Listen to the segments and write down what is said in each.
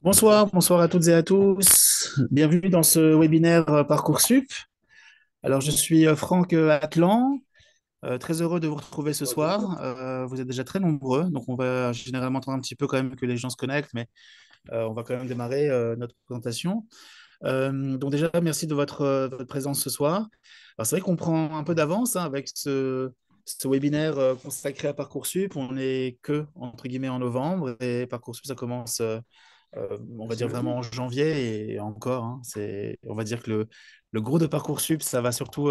Bonsoir, bonsoir à toutes et à tous. Bienvenue dans ce webinaire Parcoursup. Alors, je suis Franck Atlan, très heureux de vous retrouver ce soir. Vous êtes déjà très nombreux, donc on va généralement attendre un petit peu quand même que les gens se connectent, mais on va quand même démarrer notre présentation. Donc déjà, merci de votre présence ce soir. Alors, c'est vrai qu'on prend un peu d'avance hein, avec ce webinaire consacré à Parcoursup. On n'est que, entre guillemets, en novembre et Parcoursup, ça commence on va dire vraiment en janvier et encore, hein, on va dire que le gros de Parcoursup, ça va surtout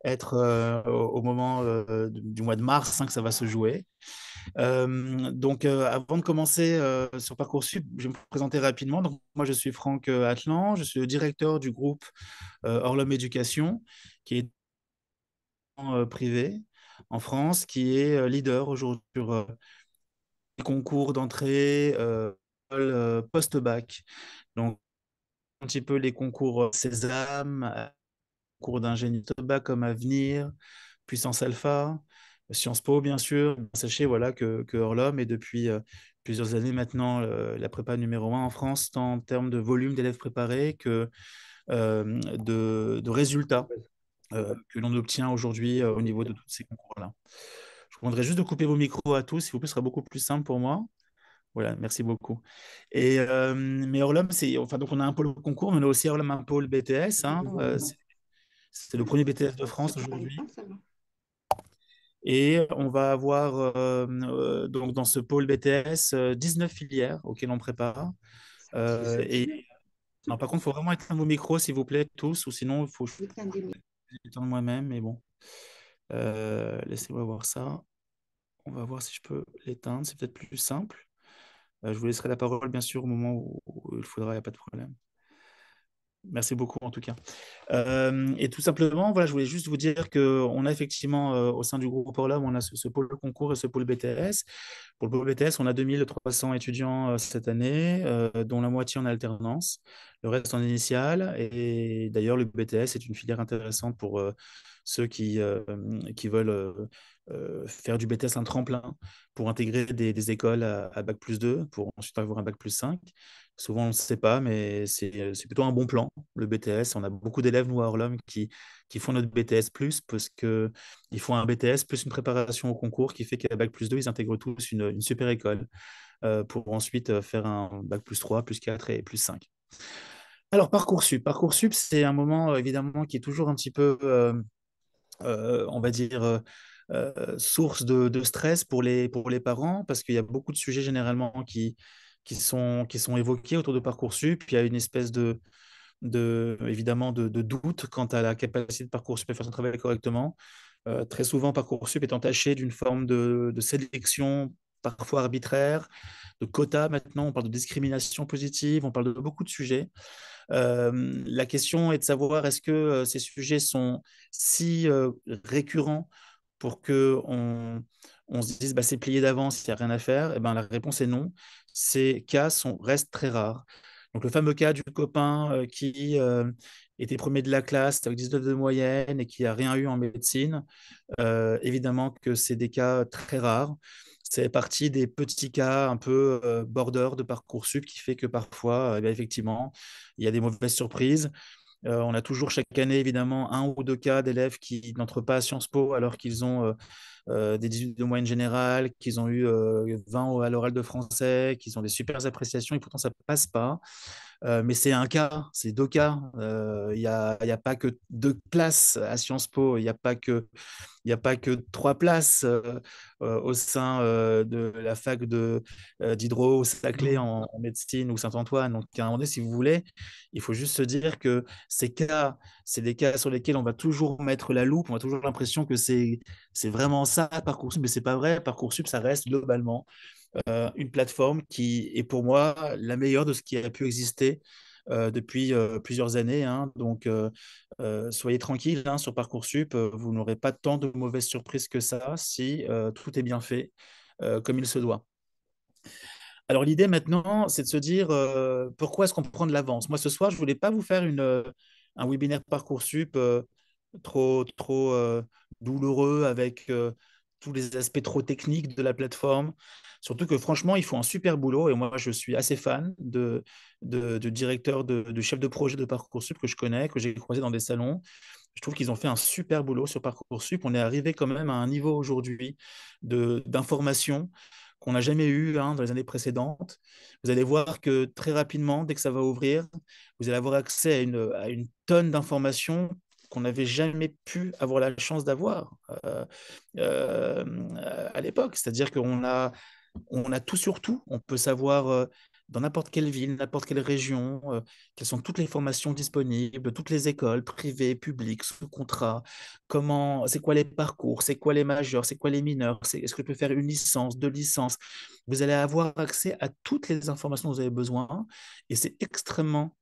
être au moment du mois de mars hein, que ça va se jouer. Donc, avant de commencer sur Parcoursup, je vais me présenter rapidement. Donc, moi, je suis Franck Atlan, je suis le directeur du groupe Orlum Éducation, qui est privé en France, qui est leader aujourd'hui sur les concours d'entrée post-bac. Donc, un petit peu les concours Sésame, concours d'ingénieur bas comme Avenir, Puissance Alpha, Sciences Po, bien sûr. Sachez voilà, que Orlum est depuis plusieurs années maintenant la prépa numéro un en France, tant en termes de volume d'élèves préparés que de résultats que l'on obtient aujourd'hui au niveau de tous ces concours-là. Je vous demanderai juste de couper vos micros à tous, s'il vous plaît, ce sera beaucoup plus simple pour moi. Voilà, merci beaucoup. Et, mais Orlum, enfin, donc on a un pôle concours, mais on a aussi Orlum un pôle BTS. Hein, c'est le premier BTS de France aujourd'hui. Et on va avoir donc dans ce pôle BTS 19 filières auxquelles on prépare. Et non, par contre, il faut vraiment éteindre vos micros, s'il vous plaît, tous, ou sinon, il faut éteindre moi-même. Mais bon, laissez-moi voir ça. On va voir si je peux l'éteindre, c'est peut-être plus simple. Je vous laisserai la parole, bien sûr, au moment où il faudra, il n'y a pas de problème. Merci beaucoup en tout cas. Et tout simplement, voilà, je voulais juste vous dire qu'on a effectivement au sein du groupe Orlum, on a ce pôle concours et ce pôle BTS. Pour le pôle BTS, on a 2300 étudiants cette année, dont la moitié en alternance, le reste en initiale. Et d'ailleurs, le BTS est une filière intéressante pour ceux qui veulent faire du BTS un tremplin pour intégrer des écoles à Bac plus 2, pour ensuite avoir un Bac plus 5. Souvent, on ne sait pas, mais c'est plutôt un bon plan, le BTS. On a beaucoup d'élèves, nous, à Orlum, qui font notre BTS plus parce qu'ils font un BTS plus une préparation au concours qui fait qu'à Bac plus 2, ils intègrent tous une super école pour ensuite faire un Bac plus 3, plus 4 et plus 5. Alors, Parcoursup. Parcoursup, c'est un moment, évidemment, qui est toujours un petit peu, on va dire, source de stress pour les parents parce qu'il y a beaucoup de sujets généralement qui sont évoqués autour de Parcoursup. Il y a une espèce évidemment de doute quant à la capacité de Parcoursup à faire son travail correctement. Très souvent, Parcoursup est entaché d'une forme de sélection parfois arbitraire, de quotas maintenant, on parle de discrimination positive, on parle de beaucoup de sujets. La question est de savoir est-ce que ces sujets sont si récurrents pour que on se dise bah, c'est plié d'avance, il n'y a rien à faire. Eh ben, la réponse est non. Ces cas restent très rares. Donc le fameux cas du copain qui était premier de la classe avec 19 de moyenne et qui n'a rien eu en médecine, évidemment que c'est des cas très rares. C'est partie des petits cas un peu border de Parcoursup qui fait que parfois, bien, effectivement, il y a des mauvaises surprises. On a toujours chaque année, évidemment, un ou deux cas d'élèves qui n'entrent pas à Sciences Po alors qu'ils ont des 18 de moyenne générale, qu'ils ont eu 20 à l'oral de français, qu'ils ont des super appréciations et pourtant ça ne passe pas. Mais c'est un cas, c'est deux cas. Il y a pas que deux places à Sciences Po, il n'y a pas que trois places au sein de la fac d'Hydro-Saclay en médecine ou Saint-Antoine. Donc, à un moment donné, si vous voulez, il faut juste se dire que ces cas, c'est des cas sur lesquels on va toujours mettre la loupe, on a toujours l'impression que c'est vraiment ça, Parcoursup, mais c'est pas vrai. Parcoursup, ça reste globalement une plateforme qui est pour moi la meilleure de ce qui a pu exister depuis plusieurs années. Hein. Donc, soyez tranquille hein, sur Parcoursup, vous n'aurez pas tant de mauvaises surprises que ça si tout est bien fait comme il se doit. Alors, l'idée maintenant, c'est de se dire pourquoi est-ce qu'on prend de l'avance. Moi, ce soir, je ne voulais pas vous faire un webinaire Parcoursup trop douloureux avec tous les aspects trop techniques de la plateforme. Surtout que franchement, ils font un super boulot et moi, je suis assez fan de directeurs, de chefs de projet de Parcoursup que je connais, que j'ai croisé dans des salons. Je trouve qu'ils ont fait un super boulot sur Parcoursup. On est arrivé quand même à un niveau aujourd'hui d'information qu'on n'a jamais eu dans les années précédentes. Vous allez voir que très rapidement, dès que ça va ouvrir, vous allez avoir accès à une tonne d'informations qu'on n'avait jamais pu avoir la chance d'avoir euh, à l'époque. C'est-à-dire on a tout sur tout. On peut savoir dans n'importe quelle ville, n'importe quelle région, quelles sont toutes les formations disponibles, toutes les écoles privées, publiques, sous contrat, c'est quoi les parcours, c'est quoi les majeurs, c'est quoi les mineurs, est-ce que je peux faire une licence, deux licences. Vous allez avoir accès à toutes les informations dont vous avez besoin et c'est extrêmement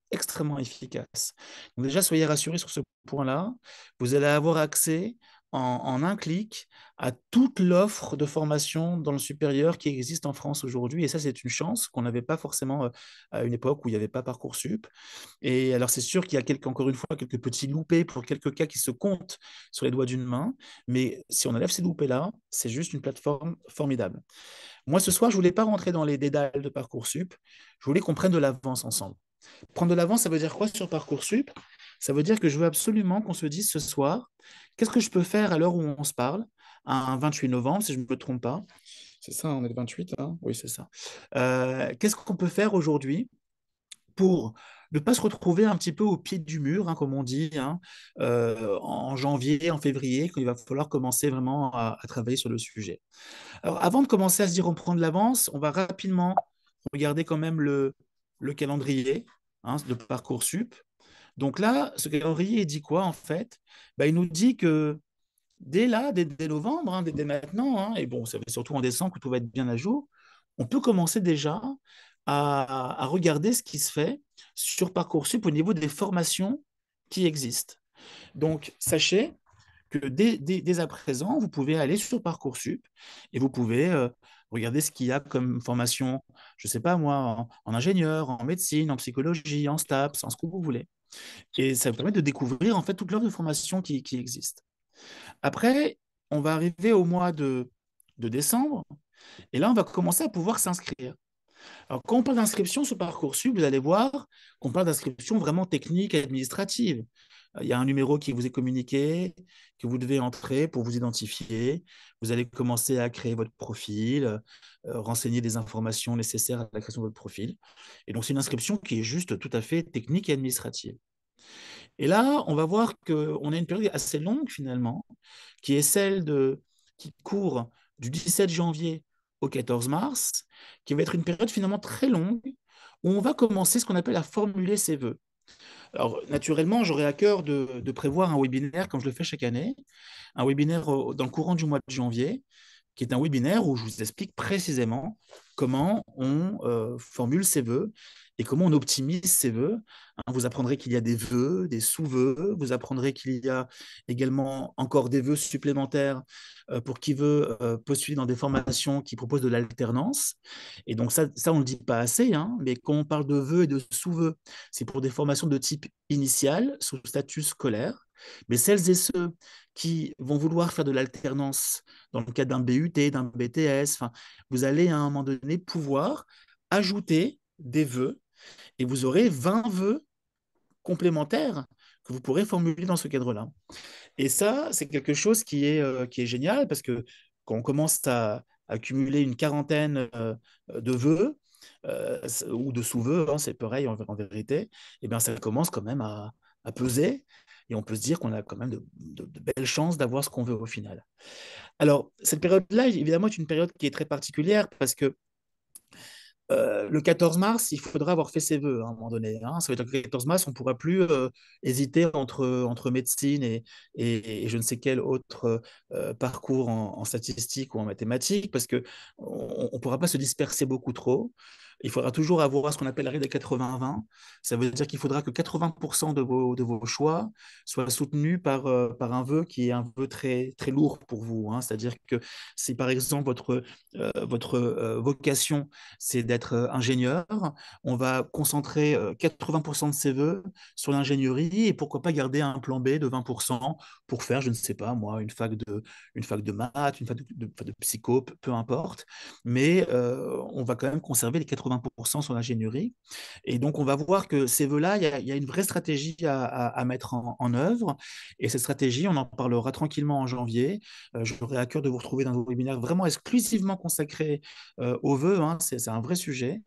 efficace. Donc déjà, soyez rassurés sur ce point-là. Vous allez avoir accès en un clic à toute l'offre de formation dans le supérieur qui existe en France aujourd'hui. Et ça, c'est une chance qu'on n'avait pas forcément à une époque où il n'y avait pas Parcoursup. Et alors, c'est sûr qu'il y a encore une fois, quelques petits loupés pour quelques cas qui se comptent sur les doigts d'une main. Mais si on enlève ces loupés-là, c'est juste une plateforme formidable. Moi, ce soir, je ne voulais pas rentrer dans les dédales de Parcoursup. Je voulais qu'on prenne de l'avance ensemble. Prendre de l'avance, ça veut dire quoi sur Parcoursup? Ça veut dire que je veux absolument qu'on se dise ce soir, qu'est-ce que je peux faire à l'heure où on se parle, un 28 novembre, si je ne me trompe pas. C'est ça, on est le 28, hein. Oui, c'est ça. Qu'est-ce qu'on peut faire aujourd'hui pour ne pas se retrouver un petit peu au pied du mur, comme on dit, en janvier, en février, quand il va falloir commencer vraiment à travailler sur le sujet. Alors, avant de commencer à se dire on prend de l'avance, on va rapidement regarder quand même le calendrier de Parcoursup. Donc là, ce calendrier, il dit quoi en fait? Il nous dit que dès là, dès novembre, dès maintenant, et bon, ça va surtout en décembre que tout va être bien à jour, on peut commencer déjà à regarder ce qui se fait sur Parcoursup au niveau des formations qui existent. Donc, sachez que dès à présent, vous pouvez aller sur Parcoursup et vous pouvez regarder ce qu'il y a comme formation, je ne sais pas moi, en ingénieur, en médecine, en psychologie, en STAPS, en ce que vous voulez. Et ça vous permet de découvrir en fait toute l'offre de formation qui existe. Après, on va arriver au mois de décembre et là, on va commencer à pouvoir s'inscrire. Alors, quand on parle d'inscription sur Parcoursup, vous allez voir qu'on parle d'inscription vraiment technique et administrative. Il y a un numéro qui vous est communiqué, que vous devez entrer pour vous identifier. Vous allez commencer à créer votre profil, renseigner des informations nécessaires à la création de votre profil. Et donc, c'est une inscription qui est juste tout à fait technique et administrative. Et là, on va voir qu'on a une période assez longue finalement, qui est qui court du 17 janvier au 14 mars, qui va être une période finalement très longue, où on va commencer ce qu'on appelle à formuler ses vœux. Alors, naturellement, j'aurais à cœur de prévoir un webinaire, comme je le fais chaque année, un webinaire dans le courant du mois de janvier, qui est un webinaire où je vous explique précisément comment on formule ses vœux et comment on optimise ses vœux. Vous apprendrez qu'il y a des vœux, des sous-vœux, vous apprendrez qu'il y a également encore des vœux supplémentaires pour qui veut postuler dans des formations qui proposent de l'alternance. Et donc ça on ne le dit pas assez, mais quand on parle de vœux et de sous-vœux, c'est pour des formations de type initial, sous statut scolaire. Mais celles et ceux qui vont vouloir faire de l'alternance dans le cadre d'un BUT, d'un BTS, vous allez à un moment donné pouvoir ajouter des vœux et vous aurez 20 vœux complémentaires que vous pourrez formuler dans ce cadre-là. Et ça, c'est quelque chose qui est génial parce que quand on commence à accumuler une quarantaine de vœux ou de sous-vœux, c'est pareil en vérité, et bien ça commence quand même à peser et on peut se dire qu'on a quand même de belles chances d'avoir ce qu'on veut au final. Alors, cette période-là, évidemment, est une période qui est très particulière parce que le 14 mars, il faudra avoir fait ses vœux à un moment donné. Ça veut dire que le 14 mars, on ne pourra plus hésiter entre médecine et je ne sais quel autre parcours en statistique ou en mathématiques parce qu'on ne pourra pas se disperser beaucoup trop. Il faudra toujours avoir ce qu'on appelle la règle des 80-20. Ça veut dire qu'il faudra que 80% de vos choix soient soutenus par un vœu qui est un vœu très, très lourd pour vous, hein. C'est-à-dire que si par exemple votre vocation, c'est d'être ingénieur, on va concentrer 80% de ses vœux sur l'ingénierie et pourquoi pas garder un plan B de 20% pour faire, je ne sais pas moi, une fac de maths, une fac de psycho, peu importe. Mais on va quand même conserver les 80% sur l'ingénierie. Et donc, on va voir que ces vœux-là, il y a une vraie stratégie à mettre en œuvre. Et cette stratégie, on en parlera tranquillement en janvier. J'aurai à cœur de vous retrouver dans un webinaire vraiment exclusivement consacré aux vœux, hein. C'est un vrai sujet.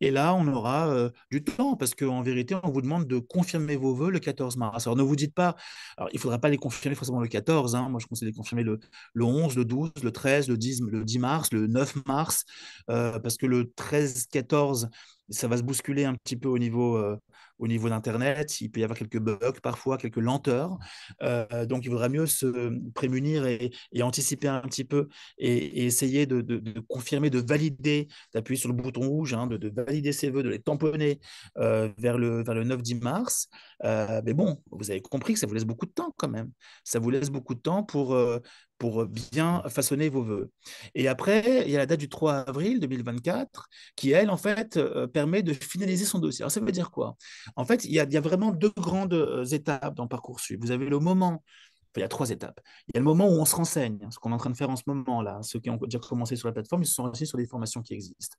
Et là, on aura du temps parce qu'en vérité, on vous demande de confirmer vos vœux le 14 mars. Alors, ne vous dites pas, alors, il ne faudra pas les confirmer forcément le 14, hein. Moi, je conseille de les confirmer le 11, le 12, le 13, le 10 mars, le 9 mars, parce que le 13-14, ça va se bousculer un petit peu au niveau d'Internet. Il peut y avoir quelques bugs parfois, quelques lenteurs. Donc, il vaudra mieux se prémunir et anticiper un petit peu et essayer de confirmer, de valider, d'appuyer sur le bouton rouge, hein, de valider ses vœux, de les tamponner vers le 9-10 mars. Mais bon, vous avez compris que ça vous laisse beaucoup de temps quand même. Ça vous laisse beaucoup de temps pour bien façonner vos vœux. Et après, il y a la date du 3 avril 2024 qui, elle, en fait, permet de finaliser son dossier. Alors, ça veut dire quoi? En fait, il y a vraiment deux grandes étapes dans Parcoursup. Vous avez le moment, enfin, il y a trois étapes. Il y a le moment où on se renseigne, ce qu'on est en train de faire en ce moment là. Ceux qui ont déjà commencé sur la plateforme, ils se sont renseignés sur des formations qui existent.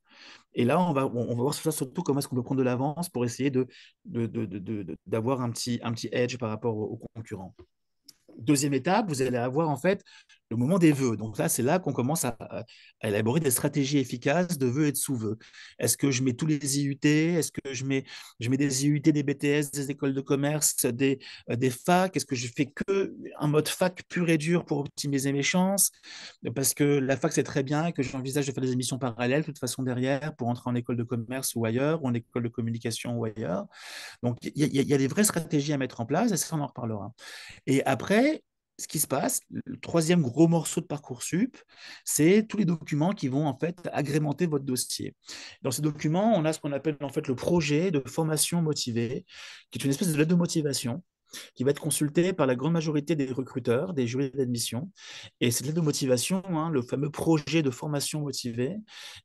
Et là, on va voir sur ça surtout comment est-ce qu'on peut prendre de l'avance pour essayer d'avoir un petit edge par rapport aux concurrents. Deuxième étape, vous allez avoir en fait le moment des vœux. Donc là, c'est là qu'on commence à élaborer des stratégies efficaces de vœux et de sous-vœux. Est-ce que je mets tous les IUT? Est-ce que je mets des IUT, des BTS, des écoles de commerce, des facs? Est-ce que je fais que un mode fac pur et dur pour optimiser mes chances? Parce que la fac, c'est très bien et que j'envisage de faire des émissions parallèles, de toute façon, derrière, pour entrer en école de commerce ou ailleurs, ou en école de communication ou ailleurs. Donc, il y a des vraies stratégies à mettre en place et ça, on en reparlera. Et après, ce qui se passe, le troisième gros morceau de Parcoursup, c'est tous les documents qui vont en fait agrémenter votre dossier. Dans ces documents, on a ce qu'on appelle en fait le projet de formation motivée, qui est une espèce de lettre de motivation qui va être consultée par la grande majorité des recruteurs, des jurys d'admission. Et cette lettre de motivation, hein, le fameux projet de formation motivée,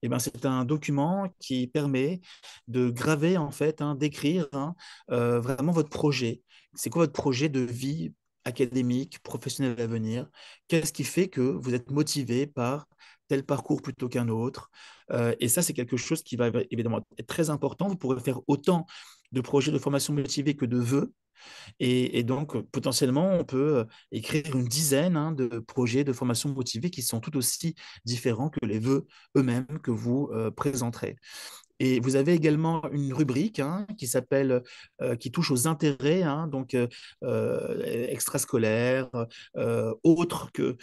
eh ben, c'est un document qui permet de graver, en fait, hein, d'écrire, hein, vraiment votre projet. C'est quoi votre projet de vie académique, professionnel à venir? Qu'est-ce qui fait que vous êtes motivé par tel parcours plutôt qu'un autre? Et ça, c'est quelque chose qui va évidemment être très important. Vous pourrez faire autant de projets de formation motivée que de vœux. Et donc, potentiellement, on peut écrire une dizaine, hein, de projets de formation motivée qui sont tout aussi différents que les vœux eux-mêmes que vous présenterez. Et vous avez également une rubrique, hein, qui s'appelle, qui touche aux intérêts, hein, donc extrascolaires, autres que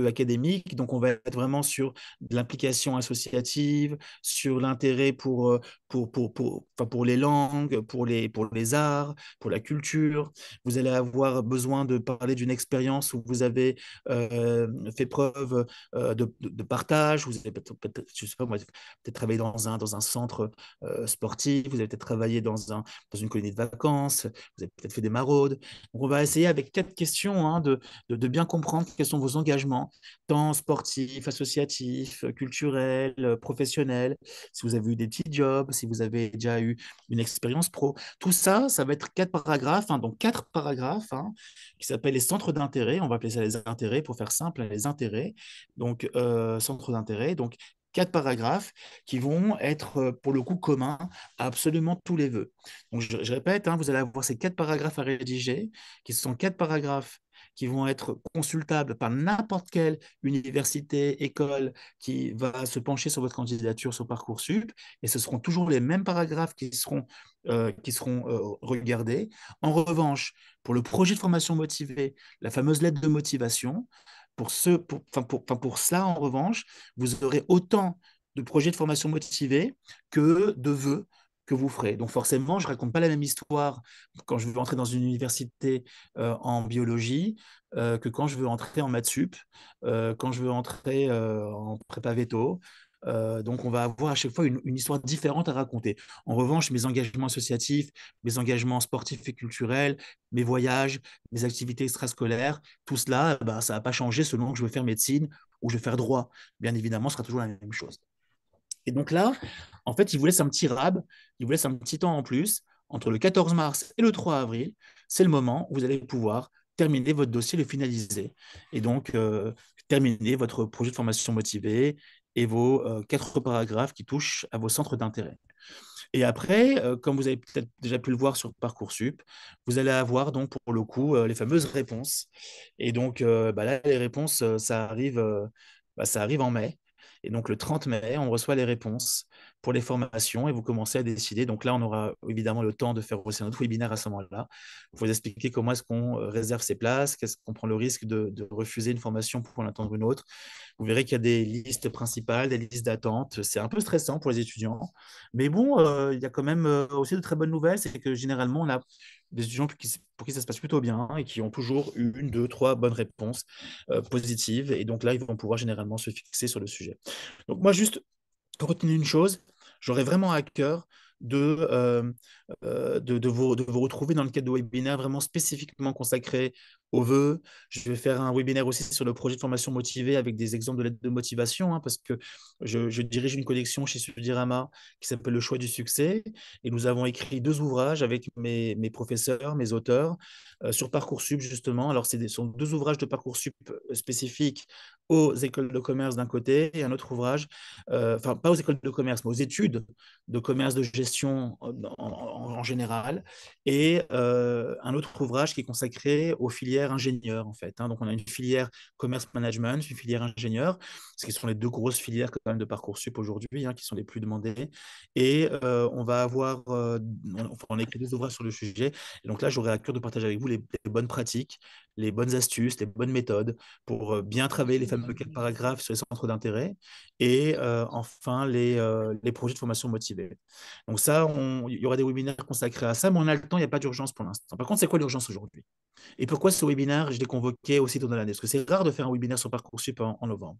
académiques. Donc, on va être vraiment sur de l'implication associative, sur l'intérêt enfin, pour les langues, pour les arts, pour la culture. Vous allez avoir besoin de parler d'une expérience où vous avez fait preuve de partage. Vous avez je sais pas moi, peut-être travaillé dans un centre sportif, vous avez peut-être travaillé dans une colonie de vacances, vous avez peut-être fait des maraudes. Donc, on va essayer avec quatre questions, hein, de bien comprendre quels sont vos engagements, tant sportifs, associatifs, culturels, professionnels, si vous avez eu des petits jobs, si vous avez déjà eu une expérience pro. Tout ça, ça va être quatre paragraphes, hein, donc quatre paragraphes, hein, qui s'appellent les centres d'intérêt. On va appeler ça les intérêts pour faire simple, les intérêts. Donc, centres d'intérêt. Donc, quatre paragraphes qui vont être pour le coup communs à absolument tous les vœux. Donc je répète, hein, vous allez avoir ces quatre paragraphes à rédiger, qui sont quatre paragraphes qui vont être consultables par n'importe quelle université, école qui va se pencher sur votre candidature sur Parcoursup, et ce seront toujours les mêmes paragraphes qui seront regardés. En revanche, pour le projet de formation motivée, la fameuse lettre de motivation, pour ça, en revanche, vous aurez autant de projets de formation motivés que de vœux que vous ferez. Donc forcément, je ne raconte pas la même histoire quand je veux entrer dans une université en biologie que quand je veux entrer en maths sup, quand je veux entrer en prépa veto, Donc, on va avoir à chaque fois une histoire différente à raconter. En revanche, mes engagements associatifs, mes engagements sportifs et culturels, mes voyages, mes activités extrascolaires, tout cela, bah, ça va pas changer selon que je veux faire médecine ou je veux faire droit. Bien évidemment, ce sera toujours la même chose. Et donc là, en fait, il vous laisse un petit rab, il vous laisse un petit temps en plus. Entre le 14 mars et le 3 avril, c'est le moment où vous allez pouvoir terminer votre dossier, le finaliser. Et donc, terminer votre projet de formation motivée et vos 4 paragraphes qui touchent à vos centres d'intérêt. Et après, comme vous avez peut-être déjà pu le voir sur Parcoursup, vous allez avoir donc pour le coup les fameuses réponses. Et donc bah là, les réponses, ça arrive en mai. Et donc le 30 mai, on reçoit les réponses pour les formations et vous commencez à décider. Donc là, on aura évidemment le temps de faire aussi un autre webinaire à ce moment-là. Il faut vous expliquer comment est-ce qu'on réserve ses places, qu'est-ce qu'on prend le risque de refuser une formation pour en attendre une autre. Vous verrez qu'il y a des listes principales, des listes d'attente. C'est un peu stressant pour les étudiants. Mais bon, il y a quand même aussi de très bonnes nouvelles. C'est que généralement, on a des étudiants pour qui ça se passe plutôt bien et qui ont toujours eu une, deux, trois bonnes réponses positives. Et donc là, ils vont pouvoir généralement se fixer sur le sujet. Donc moi, juste retenez une chose, j'aurais vraiment à cœur de vous retrouver dans le cadre de webinaires vraiment spécifiquement consacrés aux vœux. Je vais faire un webinaire aussi sur le projet de formation motivée avec des exemples de lettres de motivation, hein, parce que je dirige une collection chez Sudirama qui s'appelle Le choix du succès. Et nous avons écrit 2 ouvrages avec mes professeurs, mes auteurs, sur Parcoursup, justement. Alors, sont 2 ouvrages de Parcoursup spécifiques aux écoles de commerce d'un côté et un autre ouvrage enfin pas aux écoles de commerce, mais aux études de commerce, de gestion en général, et un autre ouvrage qui est consacré aux filières ingénieurs, en fait. Hein. Donc, on a une filière commerce management, une filière ingénieur, ce qui sont les 2 grosses filières quand même de Parcoursup aujourd'hui, hein, qui sont les plus demandées. Et on va avoir, on a écrit 2 ouvrages sur le sujet. Et donc là, j'aurais à cœur de partager avec vous les bonnes pratiques, les bonnes astuces, les bonnes méthodes pour bien travailler les fameux 4 paragraphes sur les centres d'intérêt et enfin les projets de formation motivés. Donc ça, il y aura des webinaires consacrés à ça, mais on a le temps, il n'y a pas d'urgence pour l'instant. Par contre, c'est quoi l'urgence aujourd'hui? Et pourquoi ce webinaire, je l'ai convoqué aussitôt dans l'année? Parce que c'est rare de faire un webinaire sur Parcoursup en novembre.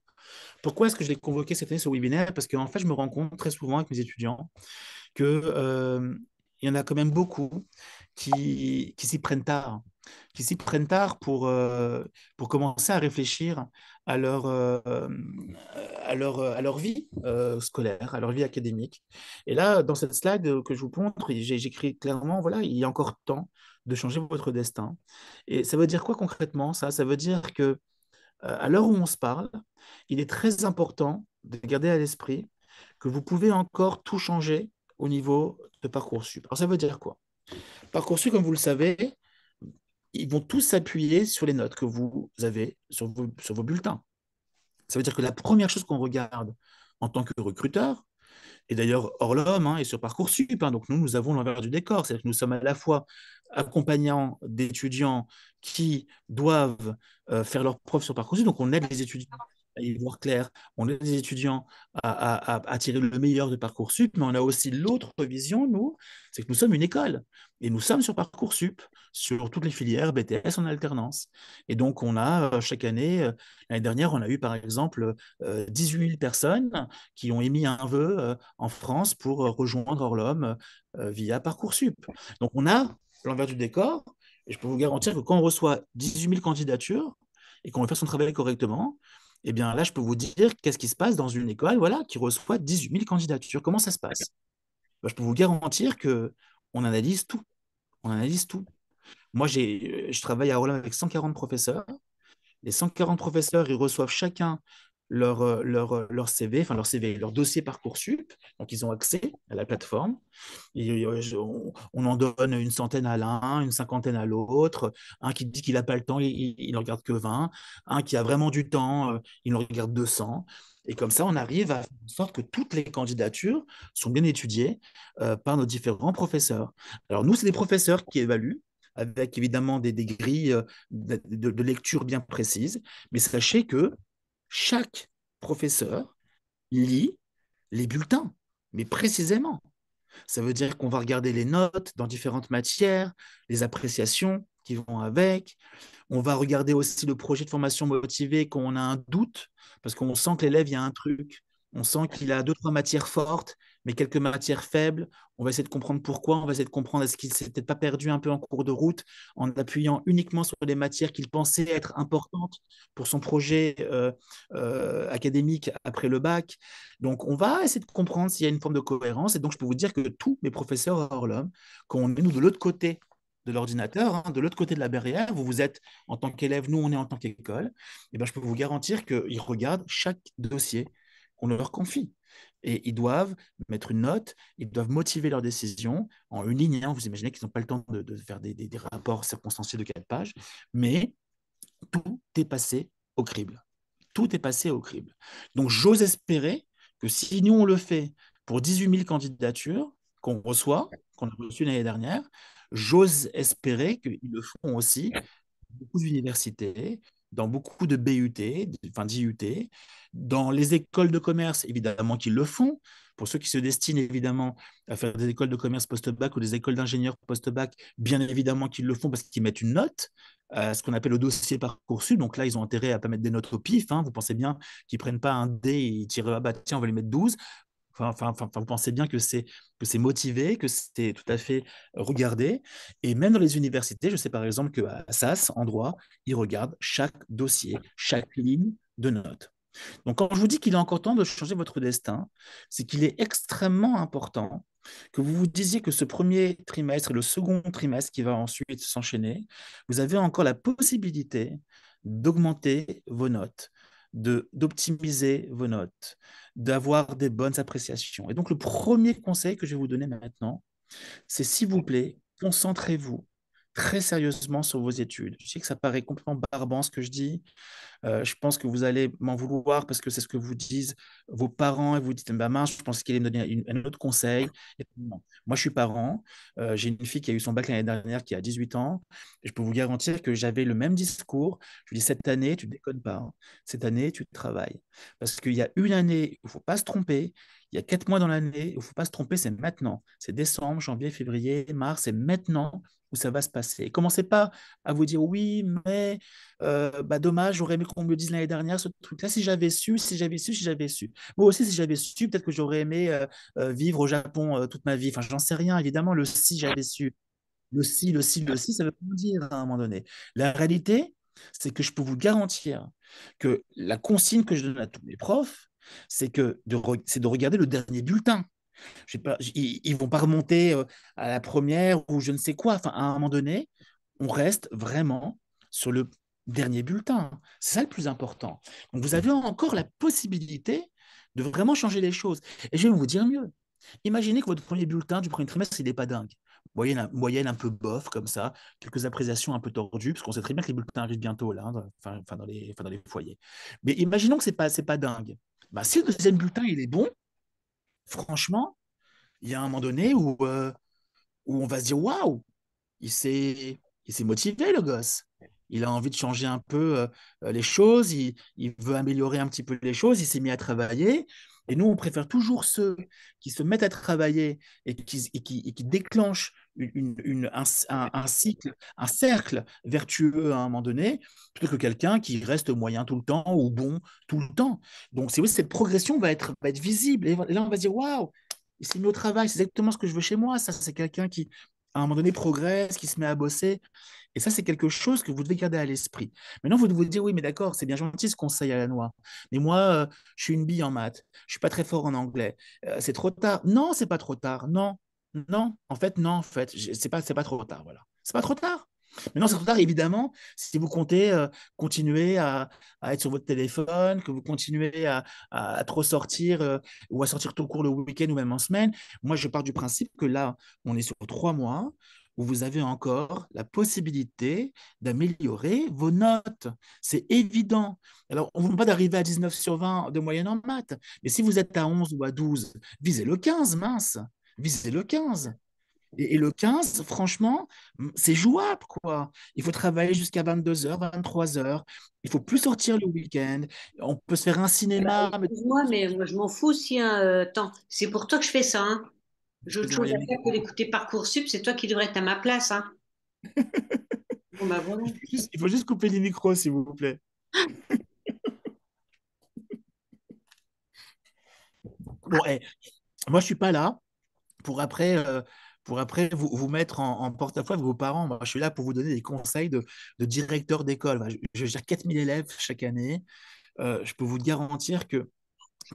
Pourquoi est-ce que je l'ai convoqué cette année, ce webinaire? Parce qu'en fait, je me rends compte très souvent avec mes étudiants que il y en a quand même beaucoup qui s'y prennent tard, pour commencer à réfléchir à à leur vie scolaire, à leur vie académique. Et là, dans cette slide que je vous montre, j'écris clairement, voilà, il y a encore temps de changer votre destin. Et ça veut dire quoi concrètement, ça? Ça veut dire que à l'heure où on se parle, il est très important de garder à l'esprit que vous pouvez encore tout changer au niveau de Parcoursup. Alors, ça veut dire quoi? Parcoursup, comme vous le savez, ils vont tous s'appuyer sur les notes que vous avez sur vos bulletins. Ça veut dire que la première chose qu'on regarde en tant que recruteur, et d'ailleurs hors l'homme hein, et sur Parcoursup, hein, donc nous avons l'envers du décor, c'est-à-dire que nous sommes à la fois accompagnants d'étudiants qui doivent faire leurs preuves sur Parcoursup, donc on aide les étudiants à y voir clair, on aide les étudiants à tirer le meilleur de Parcoursup, mais on a aussi l'autre vision, nous, c'est que nous sommes une école, et nous sommes sur Parcoursup, sur toutes les filières BTS en alternance. Et donc on a chaque année, l'année dernière, on a eu par exemple 18 000 personnes qui ont émis un vœu en France pour rejoindre Orlom via Parcoursup. Donc on a l'envers du décor, et je peux vous garantir que quand on reçoit 18 000 candidatures et qu'on veut faire son travail correctement, eh bien là, je peux vous dire qu'est-ce qui se passe dans une école voilà, qui reçoit 18 000 candidatures. Comment ça se passe? Ben, je peux vous garantir que on analyse tout. On analyse tout. Moi, je travaille à Orlom avec 140 professeurs. Les 140 professeurs, ils reçoivent chacun leur CV, enfin leur CV, leur dossier Parcoursup. Donc, ils ont accès à la plateforme. Et, on en donne une centaine à l'un, une cinquantaine à l'autre. Un qui dit qu'il n'a pas le temps, il ne regarde que 20. Un qui a vraiment du temps, il en regarde 200. Et comme ça, on arrive à faire en sorte que toutes les candidatures sont bien étudiées par nos différents professeurs. Alors, nous, c'est des professeurs qui évaluent avec évidemment des grilles de lecture bien précises. Mais sachez que chaque professeur lit les bulletins, mais précisément. Ça veut dire qu'on va regarder les notes dans différentes matières, les appréciations qui vont avec. On va regarder aussi le projet de formation motivé quand on a un doute, parce qu'on sent que l'élève, il y a un truc On sent qu'il a deux, trois matières fortes, mais quelques matières faibles. On va essayer de comprendre pourquoi. On va essayer de comprendre est-ce qu'il s'est peut-être pas perdu un peu en cours de route en appuyant uniquement sur les matières qu'il pensait être importantes pour son projet académique après le bac. Donc, on va essayer de comprendre s'il y a une forme de cohérence. Et donc, je peux vous dire que tous mes professeurs à Orlum, quand on est nous de l'autre côté de l'ordinateur, hein, de l'autre côté de la barrière, vous êtes en tant qu'élève, nous on est en tant qu'école, et ben, je peux vous garantir qu'ils regardent chaque dossier qu'on leur confie. Et ils doivent mettre une note, ils doivent motiver leur décision en une ligne. Hein. Vous imaginez qu'ils n'ont pas le temps de faire des rapports circonstanciés de 4 pages, mais tout est passé au crible. Tout est passé au crible. Donc j'ose espérer que si nous on le fait pour 18 000 candidatures qu'on reçoit, qu'on a reçues l'année dernière, j'ose espérer qu'ils le font aussi beaucoup d'universités, dans beaucoup de BUT, enfin d'IUT, dans les écoles de commerce, évidemment qu'ils le font. Pour ceux qui se destinent évidemment à faire des écoles de commerce post-bac ou des écoles d'ingénieurs post-bac, bien évidemment qu'ils le font parce qu'ils mettent une note, ce qu'on appelle le dossier Parcoursup. Donc là, ils ont intérêt à ne pas mettre des notes au pif. Hein. Vous pensez bien qu'ils ne prennent pas un dé et ils tirent, ah bah tiens, on va lui mettre 12. Vous pensez bien que c'est motivé, que c'est tout à fait regardé. Et même dans les universités, je sais par exemple qu'à SAS, en droit, ils regardent chaque dossier, chaque ligne de notes. Donc, quand je vous dis qu'il est encore temps de changer votre destin, c'est qu'il est extrêmement important que vous vous disiez que ce premier trimestre et le second trimestre qui va ensuite s'enchaîner, vous avez encore la possibilité d'augmenter vos notes, d'optimiser vos notes, d'avoir des bonnes appréciations. Et donc, le premier conseil que je vais vous donner maintenant, c'est s'il vous plaît, concentrez-vous très sérieusement sur vos études. Je sais que ça paraît complètement barbant ce que je dis, je pense que vous allez m'en vouloir parce que c'est ce que vous disent vos parents et vous dites, bah mince, je pense qu'il allait me donner un autre conseil. Et non. Moi, je suis parent. J'ai une fille qui a eu son bac l'année dernière, qui a 18 ans. Et je peux vous garantir que j'avais le même discours. Je lui dis, cette année, tu ne déconnes pas. Hein. Cette année, tu travailles. Parce qu'il y a une année, il ne faut pas se tromper. Il y a 4 mois dans l'année, il ne faut pas se tromper, c'est maintenant. C'est décembre, janvier, février, mars, c'est maintenant où ça va se passer. Et commencez pas à vous dire oui, mais bah dommage, j'aurais aimé qu'on me le dise l'année dernière, ce truc-là, si j'avais su, si j'avais su, si j'avais su. Moi aussi, si j'avais su, peut-être que j'aurais aimé vivre au Japon toute ma vie. Enfin, j'en sais rien, évidemment, le si j'avais su. Le si, ça veut pas dire à un moment donné. La réalité, c'est que je peux vous garantir que la consigne que je donne à tous mes profs, c'est de regarder le dernier bulletin. Je sais pas, ils vont pas remonter à la première ou je ne sais quoi. Enfin, à un moment donné, on reste vraiment sur le dernier bulletin. C'est ça le plus important. Donc, vous avez encore la possibilité de vraiment changer les choses. Et je vais vous dire mieux. Imaginez que votre premier bulletin du premier trimestre, il n'est pas dingue. Moyenne un peu bof, comme ça, quelques appréciations un peu tordues, parce qu'on sait très bien que les bulletins arrivent bientôt, là, hein, dans les foyers. Mais imaginons que c'est pas dingue. Bah, si le deuxième bulletin, il est bon, franchement, il y a un moment donné où on va se dire waouh, il s'est motivé, le gosse. Il a envie de changer un peu les choses, il veut améliorer un petit peu les choses, il s'est mis à travailler. Et nous, on préfère toujours ceux qui se mettent à travailler et qui déclenchent un cycle, un cercle vertueux à un moment donné, plutôt que quelqu'un qui reste moyen tout le temps ou bon tout le temps. Donc, c'est oui, cette progression va être visible. Et là, on va se dire waouh, il s'est mis au travail, c'est exactement ce que je veux chez moi. Ça, c'est quelqu'un qui, à un moment donné, progresse, qui se met à bosser. Et ça, c'est quelque chose que vous devez garder à l'esprit. Maintenant, vous devez vous dire, oui, mais d'accord, c'est bien gentil ce conseil à la noix. Mais moi, je suis une bille en maths. Je suis pas très fort en anglais. C'est trop tard. Non, c'est pas trop tard. Non, non. En fait, non, en fait, c'est pas trop tard. Voilà. C'est pas trop tard. Maintenant, c'est trop tard, évidemment, si vous comptez continuer à être sur votre téléphone, que vous continuez à trop sortir ou à sortir tout court le week-end ou même en semaine. Moi, je pars du principe que là, on est sur 3 mois où vous avez encore la possibilité d'améliorer vos notes. C'est évident. Alors, on ne vous demande pas d'arriver à 19 sur 20 de moyenne en maths, mais si vous êtes à 11 ou à 12, visez le 15, mince. Visez le 15. Et le 15, franchement, c'est jouable, quoi. Il faut travailler jusqu'à 22 heures, 23 heures. Il faut plus sortir le week-end. On peut se faire un Eh ben, cinéma, mais excuse-moi, mais moi, je m'en fous aussi. Hein, attends, c'est pour toi que je fais ça. Hein. J'ai autre excusez-moi, chose il y a à le faire que micro. d'écouter Parcoursup. C'est toi qui devrais être à ma place. Hein. Bon, bah voilà. Il faut juste couper les micros, s'il vous plaît. Bon, moi, je suis pas là pour après, vous mettre en porte-à-faux avec vos parents. Moi, je suis là pour vous donner des conseils de directeur d'école. Voilà, je gère 4000 élèves chaque année. Je peux vous garantir que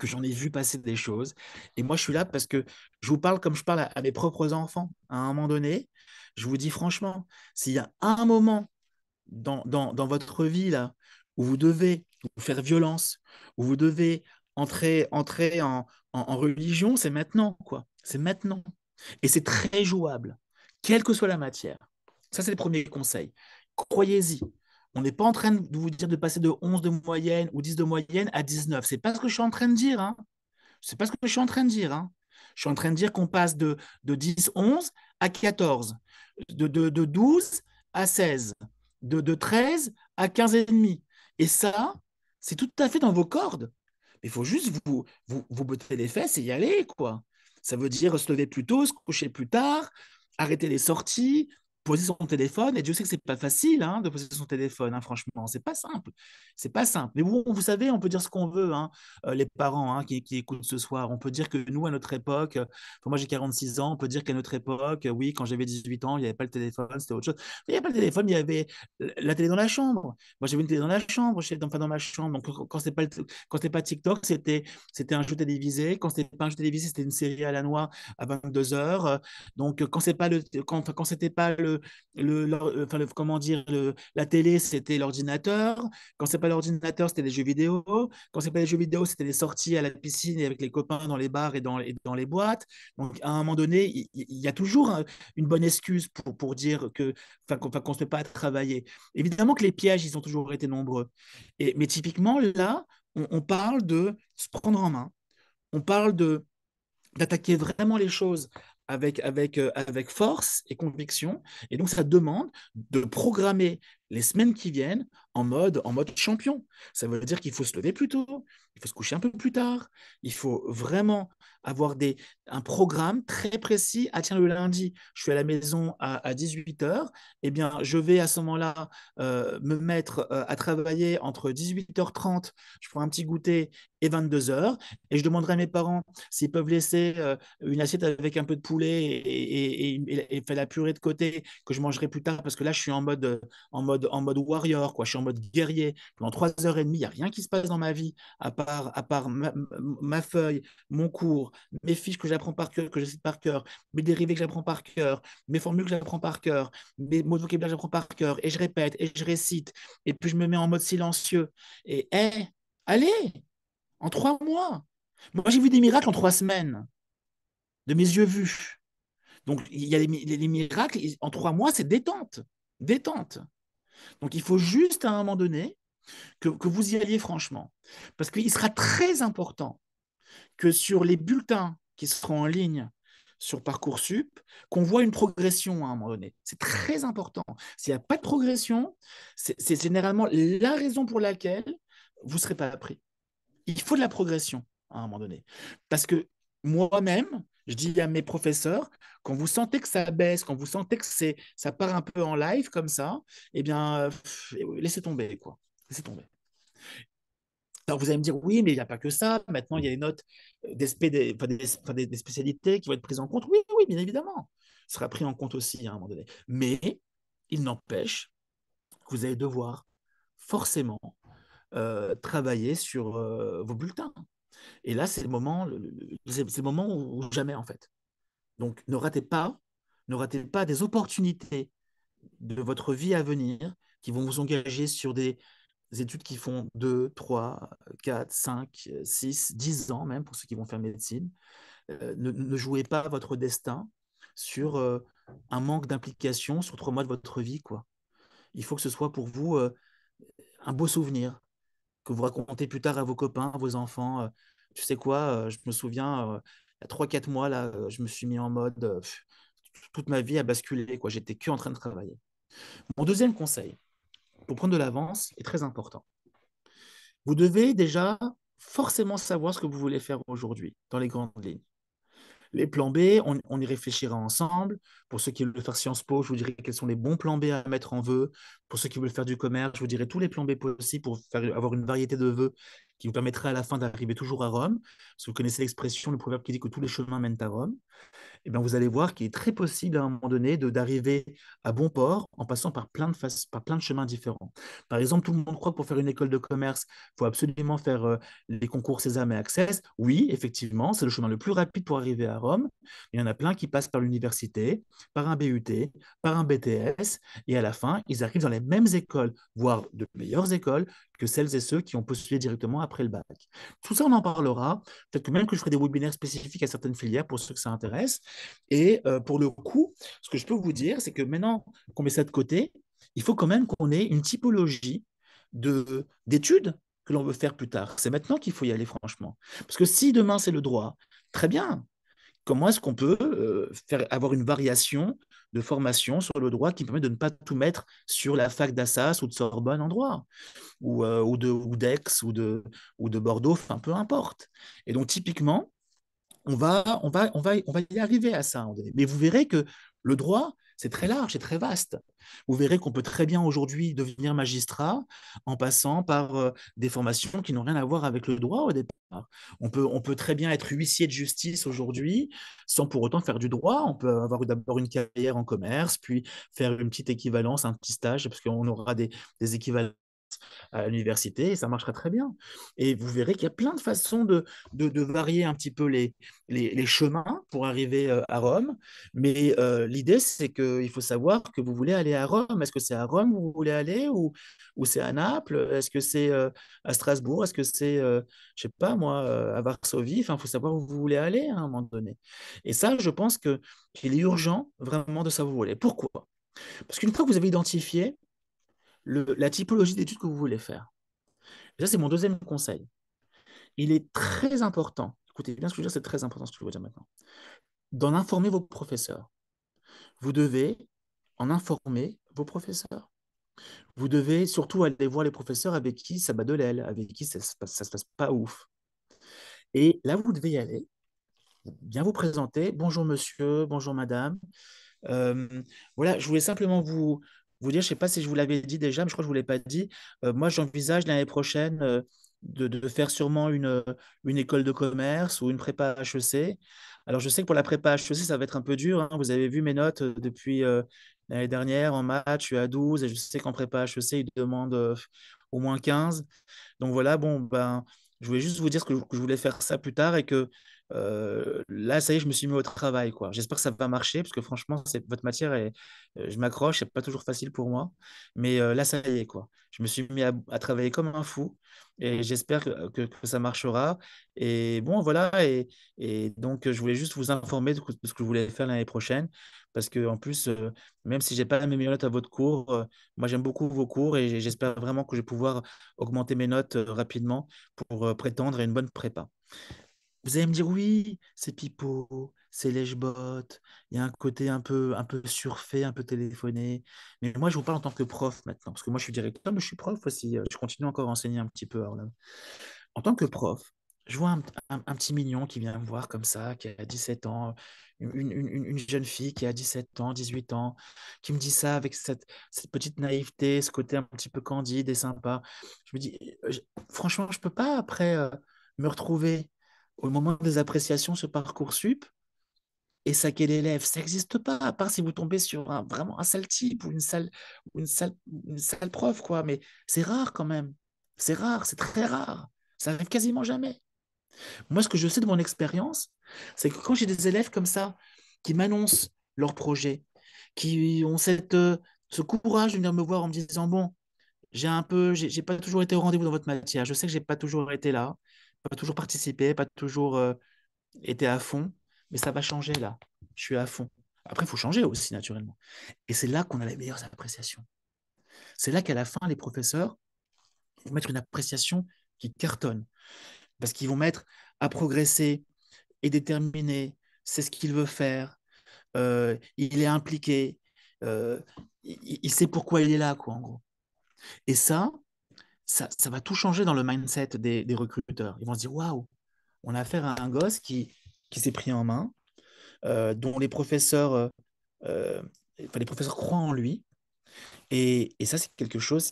j'en ai vu passer des choses. Et moi, je suis là parce que je vous parle comme je parle à mes propres enfants. À un moment donné, je vous dis franchement, s'il y a un moment dans votre vie là, où vous devez vous faire violence, où vous devez entrer en religion, c'est maintenant, quoi. C'est maintenant. Et c'est très jouable, quelle que soit la matière. Ça, c'est le premier conseil. Croyez-y. On n'est pas en train de vous dire de passer de 11 de moyenne ou 10 de moyenne à 19. C'est pas ce que je suis en train de dire. Hein. C'est pas ce que je suis en train de dire. Hein. Je suis en train de dire qu'on passe de 10-11 à 14, de 12 à 16, de 13 à 15 et demi. Et ça, c'est tout à fait dans vos cordes. Il faut juste vous botter les fesses et y aller, quoi. Ça veut dire se lever plus tôt, se coucher plus tard, arrêter les sorties, poser son téléphone. Et Dieu sait que c'est pas facile hein, de poser son téléphone, hein, franchement. C'est pas simple. C'est pas simple. Mais bon, vous savez, on peut dire ce qu'on veut, hein, les parents hein, qui écoutent ce soir. On peut dire que nous, à notre époque, moi j'ai 46 ans, on peut dire qu'à notre époque, oui, quand j'avais 18 ans, il n'y avait pas le téléphone, c'était autre chose. Mais il n'y avait pas le téléphone, il y avait la télé dans la chambre. Moi, j'avais une télé dans la chambre, enfin dans ma chambre. Donc, quand c'était pas TikTok, c'était un jeu télévisé. Quand c'était pas un jeu télévisé, c'était une série à la noix à 22 heures. Donc, quand c'était pas comment dire, la télé, c'était l'ordinateur. Quand c'est pas l'ordinateur, c'était les jeux vidéo. Quand c'est pas les jeux vidéo, c'était les sorties à la piscine et avec les copains dans les bars et dans les boîtes. Donc, à un moment donné, il y a toujours une bonne excuse pour dire qu'on ne se met pas à travailler. Évidemment que les pièges, ils ont toujours été nombreux. Mais typiquement, là, on parle de se prendre en main. On parle d'attaquer vraiment les choses avec force et conviction. Et donc, ça demande de programmer les semaines qui viennent en mode champion. Ça veut dire qu'il faut se lever plus tôt, il faut se coucher un peu plus tard, il faut vraiment avoir un programme très précis. Ah tiens, le lundi, je suis à la maison à 18 heures. Eh bien, je vais à ce moment-là me mettre à travailler entre 18h30, je prends un petit goûter, et 22 heures. Et je demanderai à mes parents s'ils peuvent laisser une assiette avec un peu de poulet et faire la purée de côté que je mangerai plus tard parce que là, je suis en mode warrior, quoi. Je suis en mode guerrier. Pendant 3 heures et demie, il n'y a rien qui se passe dans ma vie à part ma feuille, mon cours, mes fiches que j'apprends par cœur, que je cite par cœur, mes dérivés que j'apprends par cœur, mes formules que j'apprends par cœur, mes mots de vocabulaire que j'apprends par cœur, et je répète, et je récite, et puis je me mets en mode silencieux. Et allez, en 3 mois. Moi, j'ai vu des miracles en 3 semaines, de mes yeux vus. Donc, il y a les miracles, en 3 mois, c'est détente. Détente. Donc, il faut juste, à un moment donné, que vous y alliez franchement. Parce qu'il sera très important que sur les bulletins qui seront en ligne sur Parcoursup, qu'on voit une progression à un moment donné. C'est très important. S'il n'y a pas de progression, c'est généralement la raison pour laquelle vous ne serez pas appris. Il faut de la progression à un moment donné. Parce que moi-même, je dis à mes professeurs, quand vous sentez que ça baisse, quand vous sentez que ça part un peu en live comme ça, eh bien, laissez tomber, quoi. Laissez tomber. Alors vous allez me dire, oui, mais il n'y a pas que ça. Maintenant, il y a les notes des spécialités qui vont être prises en compte. Oui, oui, bien évidemment. Ce sera pris en compte aussi à un moment donné. Mais il n'empêche que vous allez devoir forcément travailler sur vos bulletins. Et là, c'est le moment où jamais, en fait. Donc, ne ratez pas des opportunités de votre vie à venir qui vont vous engager sur des études qui font 2, 3, 4, 5, 6, 10 ans même pour ceux qui vont faire médecine. Ne jouez pas votre destin sur un manque d'implication sur 3 mois de votre vie, quoi. Il faut que ce soit pour vous un beau souvenir que vous racontez plus tard à vos copains, à vos enfants. Tu sais quoi, je me souviens, il y a 3, 4 mois, là, je me suis mis en mode, toute ma vie a basculé, quoi. J'étais que en train de travailler. Mon deuxième conseil, pour prendre de l'avance, est très important. Vous devez déjà forcément savoir ce que vous voulez faire aujourd'hui, dans les grandes lignes. Les plans B, on y réfléchira ensemble. Pour ceux qui veulent faire Sciences Po, je vous dirai quels sont les bons plans B à mettre en vœu. Pour ceux qui veulent faire du commerce, je vous dirai tous les plans B possibles pour avoir une variété de vœux qui vous permettrait à la fin d'arriver toujours à Rome. Parce que vous connaissez l'expression, le proverbe qui dit que tous les chemins mènent à Rome. Eh bien, vous allez voir qu'il est très possible à un moment donné d'arriver à bon port en passant par plein de chemins différents. Par exemple, tout le monde croit que pour faire une école de commerce, il faut absolument faire les concours Sésame et Access. Oui, effectivement, c'est le chemin le plus rapide pour arriver à Rome. Il y en a plein qui passent par l'université, par un BUT, par un BTS, et à la fin, ils arrivent dans les mêmes écoles, voire de meilleures écoles que celles et ceux qui ont postulé directement après le bac. Tout ça, on en parlera. Peut-être que même que je ferai des webinaires spécifiques à certaines filières pour ceux que ça intéresse. Et pour le coup, ce que je peux vous dire, c'est que maintenant qu'on met ça de côté, il faut quand même qu'on ait une typologie d'études que l'on veut faire plus tard. C'est maintenant qu'il faut y aller, franchement. Parce que si demain c'est le droit, très bien. Comment est-ce qu'on peut avoir une variation de formation sur le droit qui permet de ne pas tout mettre sur la fac d'Assas ou de Sorbonne en droit, ou d'Aix ou de Bordeaux, enfin peu importe. Et donc typiquement, on va y arriver à ça. Mais vous verrez que le droit, c'est très large, c'est très vaste. Vous verrez qu'on peut très bien aujourd'hui devenir magistrat en passant par des formations qui n'ont rien à voir avec le droit au départ. On peut très bien être huissier de justice aujourd'hui sans pour autant faire du droit. On peut avoir d'abord une carrière en commerce, puis faire une petite équivalence, un petit stage, parce qu'on aura des équivalences à l'université et ça marchera très bien. Et vous verrez qu'il y a plein de façons de varier un petit peu les chemins pour arriver à Rome. Mais l'idée, c'est qu'il faut savoir que vous voulez aller à Rome. Est-ce que c'est à Rome où vous voulez aller ou c'est à Naples? Est-ce que c'est à Strasbourg? Est-ce que c'est, je sais pas moi, à Varsovie? Enfin, il faut savoir où vous voulez aller à un moment donné. Et ça, je pense qu'il est urgent vraiment de savoir où vous voulez. Pourquoi? Parce qu'une fois que vous avez identifié la typologie d'études que vous voulez faire, et ça, c'est mon deuxième conseil. Il est très important, écoutez bien ce que je veux dire, c'est très important ce que je veux dire maintenant, d'en informer vos professeurs. Vous devez en informer vos professeurs. Vous devez surtout aller voir les professeurs avec qui ça bat de l'aile, avec qui ça se passe pas ouf. Et là, vous devez y aller, bien vous présenter. Bonjour monsieur, bonjour madame. Euh, voilà, je voulais simplement vous dire, je ne sais pas si je vous l'avais dit déjà, mais je crois que je ne vous l'ai pas dit. Moi, j'envisage l'année prochaine de faire sûrement une école de commerce ou une prépa HEC. Alors, je sais que pour la prépa HEC, ça va être un peu dur, hein. Vous avez vu mes notes depuis l'année dernière en maths, je suis à 12 et je sais qu'en prépa HEC, ils demandent au moins 15. Donc voilà, bon, ben, je voulais juste vous dire que je voulais faire ça plus tard et que là, ça y est, je me suis mis au travail, quoi. J'espère que ça va marcher parce que franchement, votre matière, je m'accroche, c'est pas toujours facile pour moi. Mais là, ça y est, quoi. Je me suis mis à travailler comme un fou et j'espère que ça marchera. Et bon, voilà. Et donc, je voulais juste vous informer de ce que je voulais faire l'année prochaine parce que en plus, même si j'ai pas la même note à votre cours, moi, j'aime beaucoup vos cours et j'espère vraiment que je vais pouvoir augmenter mes notes rapidement pour prétendre à une bonne prépa. Vous allez me dire, oui, c'est pipeau, c'est lèche-bot, il y a un côté un peu surfait, un peu téléphoné. Mais moi, je vous parle en tant que prof maintenant, parce que moi, je suis directeur, mais je suis prof aussi. Je continue encore à enseigner un petit peu. Alors là. En tant que prof, je vois un petit mignon qui vient me voir comme ça, qui a 17 ans, une jeune fille qui a 17 ans, 18 ans, qui me dit ça avec cette petite naïveté, ce côté un petit peu candide et sympa. Je me dis, franchement, je ne peux pas après me retrouver au moment des appréciations sur Parcoursup et saquer l'élève. Ça n'existe pas, à part si vous tombez sur vraiment un sale type ou une sale prof, quoi. Mais c'est rare quand même. C'est rare, c'est très rare. Ça arrive quasiment jamais. Moi, ce que je sais de mon expérience, c'est que quand j'ai des élèves comme ça, qui m'annoncent leur projet, qui ont ce courage de venir me voir en me disant, bon, j'ai pas toujours été au rendez-vous dans votre matière. Je sais que j'ai pas toujours été là, pas toujours participé, pas toujours été à fond, mais ça va changer là. Je suis à fond. Après, il faut changer aussi, naturellement. Et c'est là qu'on a les meilleures appréciations. C'est là qu'à la fin, les professeurs vont mettre une appréciation qui cartonne. Parce qu'ils vont mettre à progresser et déterminé, c'est ce qu'il veut faire, il est impliqué, il sait pourquoi il est là, quoi, en gros. Et ça va tout changer dans le mindset des recruteurs. Ils vont se dire, waouh, on a affaire à un gosse qui s'est pris en main, dont euh, les professeurs croient en lui. Et ça, c'est quelque chose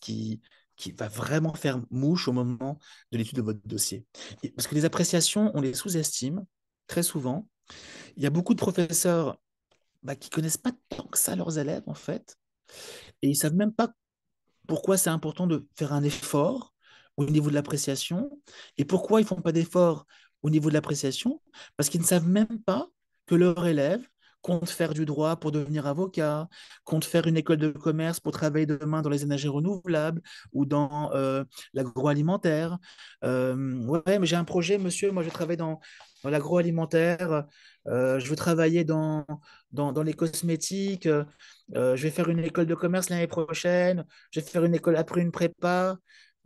qui va vraiment faire mouche au moment de l'étude de votre dossier. Parce que les appréciations, on les sous-estime très souvent. Il y a beaucoup de professeurs qui ne connaissent pas tant que ça leurs élèves, en fait, et ils ne savent même pas pourquoi c'est important de faire un effort au niveau de l'appréciation et pourquoi ils ne font pas d'effort au niveau de l'appréciation, parce qu'ils ne savent même pas que leur élève compte faire du droit pour devenir avocat, compte faire une école de commerce pour travailler demain dans les énergies renouvelables ou dans l'agroalimentaire. Ouais, mais j'ai un projet, monsieur, moi je travaille dans l'agroalimentaire, je veux travailler dans les cosmétiques, je vais faire une école de commerce l'année prochaine, je vais faire une école après une prépa.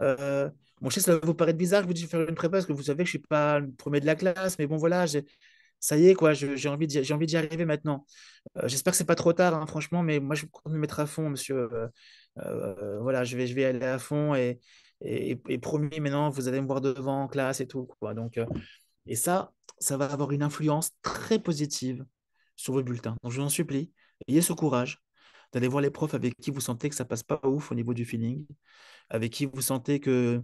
Euh, bon, je sais, ça va vous paraître bizarre que je vous dise de faire une prépa parce que vous savez que je ne suis pas le premier de la classe, mais bon, voilà, ça y est, quoi, j'ai envie d'y arriver maintenant. J'espère que c'est pas trop tard, hein, franchement, mais moi, je compte me mettre à fond, monsieur. Voilà, je vais aller à fond et promis, maintenant, vous allez me voir devant en classe et tout, quoi. Donc, et ça va avoir une influence très positive sur vos bulletins. Donc, je vous en supplie, ayez ce courage d'aller voir les profs avec qui vous sentez que ça passe pas ouf au niveau du feeling, avec qui vous sentez qu'il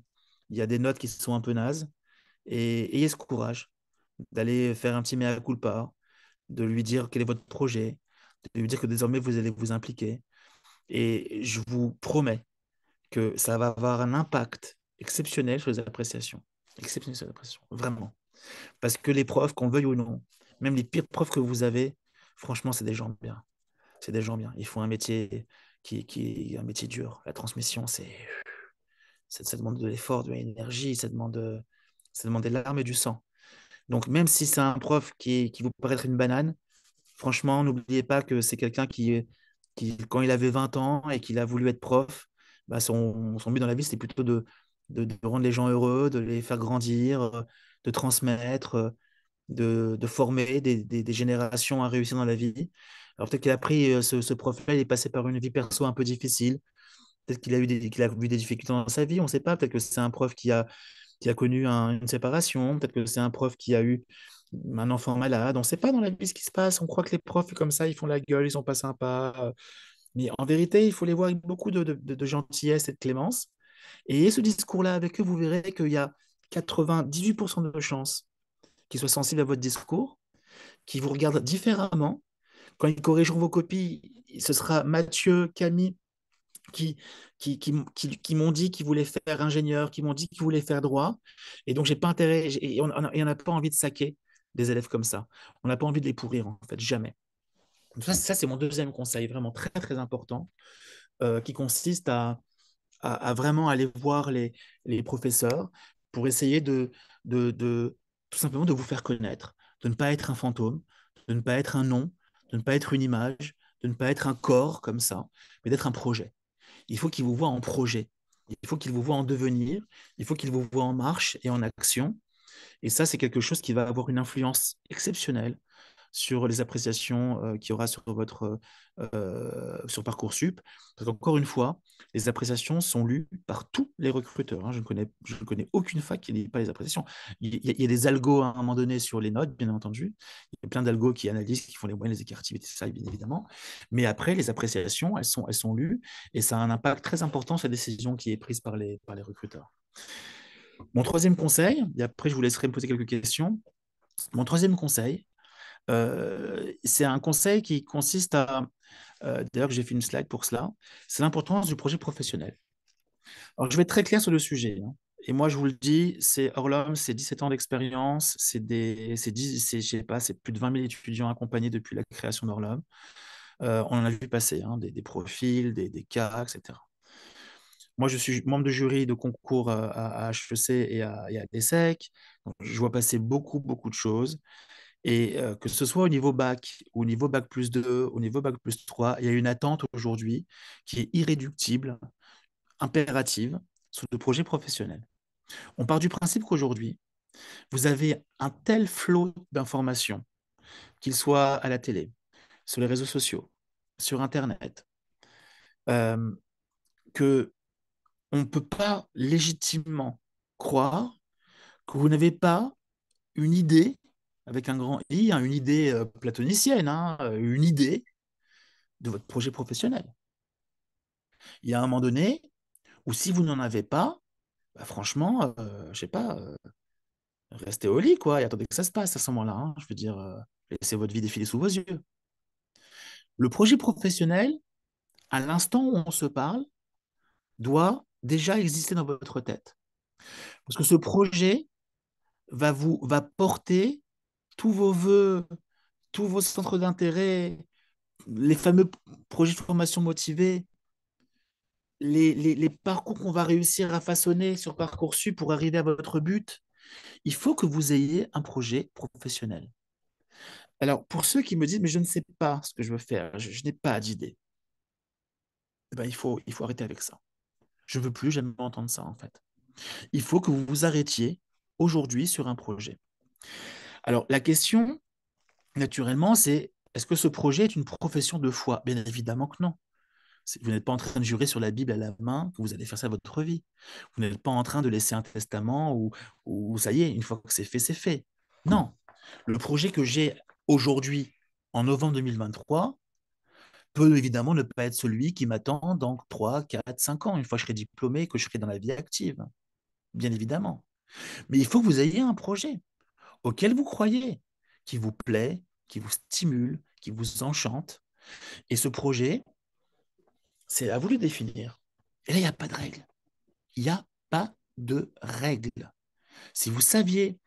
y a des notes qui sont un peu nazes, et ayez ce courage d'aller faire un petit mea culpa, de lui dire quel est votre projet, de lui dire que désormais vous allez vous impliquer. Et je vous promets que ça va avoir un impact exceptionnel sur les appréciations. Exceptionnel sur les appréciations, vraiment. Parce que les profs, qu'on le veuille ou non, même les pires profs que vous avez, franchement, c'est des gens bien. C'est des gens bien. Ils font un métier qui est un métier dur. La transmission, ça demande de l'effort, de l'énergie, ça demande des larmes et du sang. Donc, même si c'est un prof qui vous paraît être une banane, franchement, n'oubliez pas que c'est quelqu'un quand il avait 20 ans et qu'il a voulu être prof, son but dans la vie, c'était plutôt de rendre les gens heureux, de les faire grandir, de transmettre, de former des générations à réussir dans la vie. Alors peut-être qu'il a pris ce prof-là, il est passé par une vie perso un peu difficile. Peut-être qu'il a vu des difficultés dans sa vie, on ne sait pas. Peut-être que c'est un prof qui a connu une séparation. Peut-être que c'est un prof qui a eu un enfant malade. On ne sait pas dans la vie ce qui se passe. On croit que les profs, comme ça, ils font la gueule, ils sont pas sympas. Mais en vérité, il faut les voir avec beaucoup de gentillesse et de clémence. Et ayez ce discours-là avec eux, vous verrez qu'il y a 98% de chances qu'ils soient sensibles à votre discours, qu'ils vous regardent différemment. Quand ils corrigeront vos copies, ce sera Mathieu, Camille qui, qui m'ont dit qu'ils voulaient faire ingénieur, qui m'ont dit qu'ils voulaient faire droit. Et donc, j'ai pas intérêt, et on n'a pas envie de saquer des élèves comme ça. On n'a pas envie de les pourrir, en fait, jamais. Donc ça c'est mon deuxième conseil, vraiment très, très important, qui consiste à vraiment aller voir les professeurs pour essayer de tout simplement de vous faire connaître, de ne pas être un fantôme, de ne pas être un nom, de ne pas être une image, de ne pas être un corps comme ça, mais d'être un projet. Il faut qu'ils vous voient en projet. Il faut qu'ils vous voient en devenir. Il faut qu'ils vous voient en marche et en action. Et ça, c'est quelque chose qui va avoir une influence exceptionnelle sur les appréciations qu'il y aura sur Parcoursup. Parce qu'encore une fois, les appréciations sont lues par tous les recruteurs, hein. Je ne connais aucune fac qui n'ait pas les appréciations. Il y a des algos à un moment donné sur les notes, bien entendu. Il y a plein d'algos qui analysent, qui font les moyennes, les écartivités, ça, bien évidemment. Mais après, les appréciations, elles sont lues et ça a un impact très important sur la décision qui est prise par les recruteurs. Mon troisième conseil, et après je vous laisserai me poser quelques questions. Mon troisième conseil, c'est un conseil qui consiste d'ailleurs j'ai fait une slide pour cela, c'est l'importance du projet professionnel. Alors je vais être très clair sur le sujet, hein. Et moi je vous le dis, c'est Orlom, c'est 17 ans d'expérience, je sais pas, c'est plus de 20 000 étudiants accompagnés depuis la création d'Orlom. On en a vu passer, hein, des profils, des cas, etc. Moi, je suis membre de jury de concours à HEC et à l'ESSEC. Donc, je vois passer beaucoup, beaucoup de choses. Et que ce soit au niveau bac, au niveau bac plus 2, au niveau bac plus 3, il y a une attente aujourd'hui qui est irréductible, impérative, sur le projet professionnel. On part du principe qu'aujourd'hui, vous avez un tel flot d'informations, qu'il soit à la télé, sur les réseaux sociaux, sur Internet, euh, que on ne peut pas légitimement croire que vous n'avez pas une idée, avec un grand I, hein, une idée platonicienne, hein, une idée de votre projet professionnel. Il y a un moment donné Ou si vous n'en avez pas, bah, franchement, je sais pas, restez au lit, quoi, et attendez que ça se passe à ce moment-là, hein. Je veux dire, laissez votre vie défiler sous vos yeux. Le projet professionnel, à l'instant où on se parle, doit déjà exister dans votre tête. Parce que ce projet va porter tous vos vœux, tous vos centres d'intérêt, les fameux projets de formation motivés, les parcours qu'on va réussir à façonner sur Parcoursup pour arriver à votre but. Il faut que vous ayez un projet professionnel. Alors, pour ceux qui me disent, mais je ne sais pas ce que je veux faire, je n'ai pas d'idée, eh ben, il faut arrêter avec ça. Je ne veux plus jamais entendre ça, en fait. Il faut que vous vous arrêtiez aujourd'hui sur un projet. Alors, la question, naturellement, c'est est-ce que ce projet est une profession de foi? Bien évidemment que non. Vous n'êtes pas en train de jurer sur la Bible à la main que vous allez faire ça votre vie. Vous n'êtes pas en train de laisser un testament ou ça y est, une fois que c'est fait, c'est fait. Non. Le projet que j'ai aujourd'hui, en novembre 2023, peut évidemment ne pas être celui qui m'attend dans 3, 4, 5 ans, une fois que je serai diplômé, que je serai dans la vie active. Bien évidemment. Mais il faut que vous ayez un projet auquel vous croyez, qui vous plaît, qui vous stimule, qui vous enchante. Et ce projet, c'est à vous de le définir. Et là, il n'y a pas de règle. Il n'y a pas de règle. Si vous saviez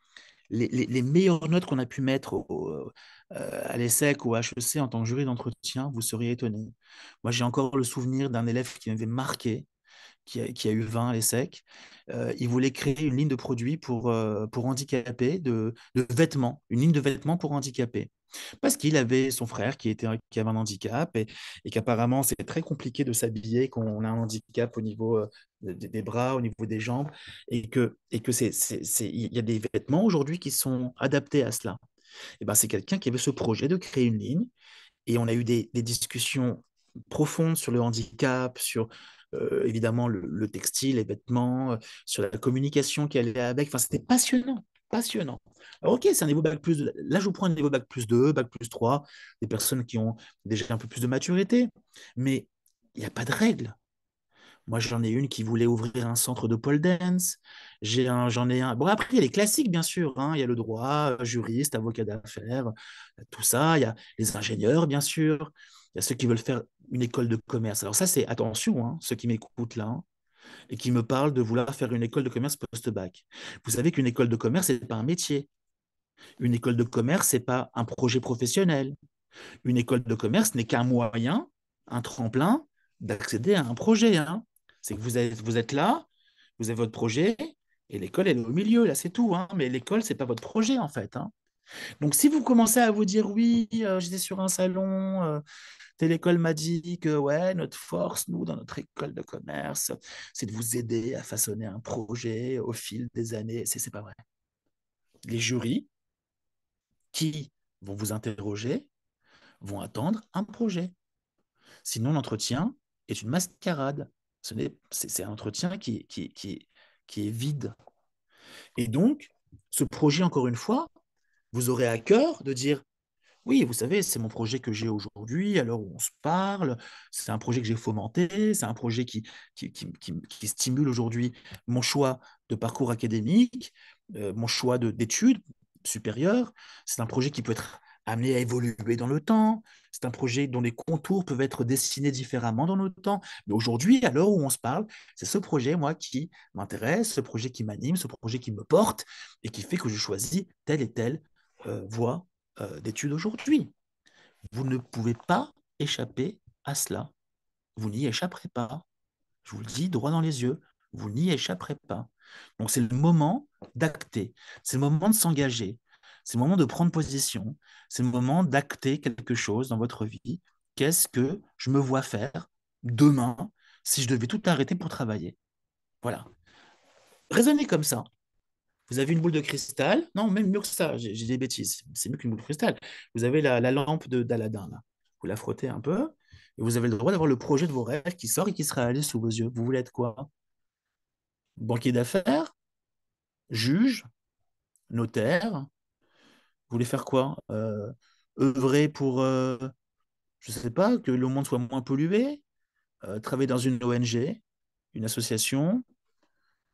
les meilleures notes qu'on a pu mettre à l'ESSEC ou à HEC en tant que jury d'entretien, vous seriez étonné. Moi, j'ai encore le souvenir d'un élève qui m'avait marqué, qui a eu 20 à l'ESSEC. Il voulait créer une ligne de produits pour handicapés, de vêtements, une ligne de vêtements pour handicapés. Parce qu'il avait son frère qui avait un handicap et qu'apparemment c'est très compliqué de s'habiller quand on a un handicap au niveau des bras, au niveau des jambes, et que il y a des vêtements aujourd'hui qui sont adaptés à cela. Et ben, c'est quelqu'un qui avait ce projet de créer une ligne et on a eu des discussions profondes sur le handicap, sur évidemment le textile, les vêtements, sur la communication qui allait avec. Enfin, c'était passionnant, passionnant. Alors, ok, c'est un niveau bac plus 2. Là, je vous prends un niveau bac plus 2, bac plus 3, des personnes qui ont déjà un peu plus de maturité. Mais il n'y a pas de règle. Moi, j'en ai une qui voulait ouvrir un centre de pole dance. J'en ai un. Bon, après, il y a les classiques, bien sûr, hein. Il y a le droit, juriste, avocat d'affaires, tout ça. Il y a les ingénieurs, bien sûr. Il y a ceux qui veulent faire une école de commerce. Alors, ça, c'est attention, hein, ceux qui m'écoutent là, hein, et qui me parlent de vouloir faire une école de commerce post-bac. Vous savez qu'une école de commerce, ce n'est pas un métier. Une école de commerce, ce n'est pas un projet professionnel. Une école de commerce n'est qu'un moyen, un tremplin d'accéder à un projet, hein. C'est que vous êtes là, vous avez votre projet, et l'école, elle est au milieu, là, c'est tout, hein. Mais l'école, c'est pas votre projet, en fait, hein. Donc, si vous commencez à vous dire, oui, j'étais sur un salon, telle école m'a dit que, ouais, notre force, nous, dans notre école de commerce, c'est de vous aider à façonner un projet au fil des années. C'est pas vrai. Les jurys qui vont vous interroger vont attendre un projet. Sinon, l'entretien est une mascarade. C'est un entretien qui est vide. Et donc, ce projet, encore une fois, vous aurez à cœur de dire, oui, vous savez, c'est mon projet que j'ai aujourd'hui, à l'heure où on se parle, c'est un projet que j'ai fomenté, c'est un projet qui stimule aujourd'hui mon choix de parcours académique, mon choix d'études supérieures, c'est un projet qui peut être amené à évoluer dans le temps, c'est un projet dont les contours peuvent être dessinés différemment dans le temps, mais aujourd'hui, à l'heure où on se parle, c'est ce projet, moi, qui m'intéresse, ce projet qui m'anime, ce projet qui me porte et qui fait que je choisis telle et telle voie d'études aujourd'hui. Vous ne pouvez pas échapper à cela. Vous n'y échapperez pas. Je vous le dis droit dans les yeux, vous n'y échapperez pas. Donc c'est le moment d'acter, c'est le moment de s'engager, c'est le moment de prendre position, c'est le moment d'acter quelque chose dans votre vie. Qu'est-ce que je me vois faire demain si je devais tout arrêter pour travailler? Voilà. Raisonnez comme ça. Vous avez une boule de cristal. Non, même mieux que ça, j'ai des bêtises. C'est mieux qu'une boule de cristal. Vous avez la lampe d'Aladin, là. Vous la frottez un peu, et vous avez le droit d'avoir le projet de vos rêves qui sort et qui se réalise sous vos yeux. Vous voulez être quoi? Banquier d'affaires? Juge? Notaire? Vous voulez faire quoi? Œuvrer pour, je ne sais pas, que le monde soit moins pollué? Travailler dans une ONG? une association,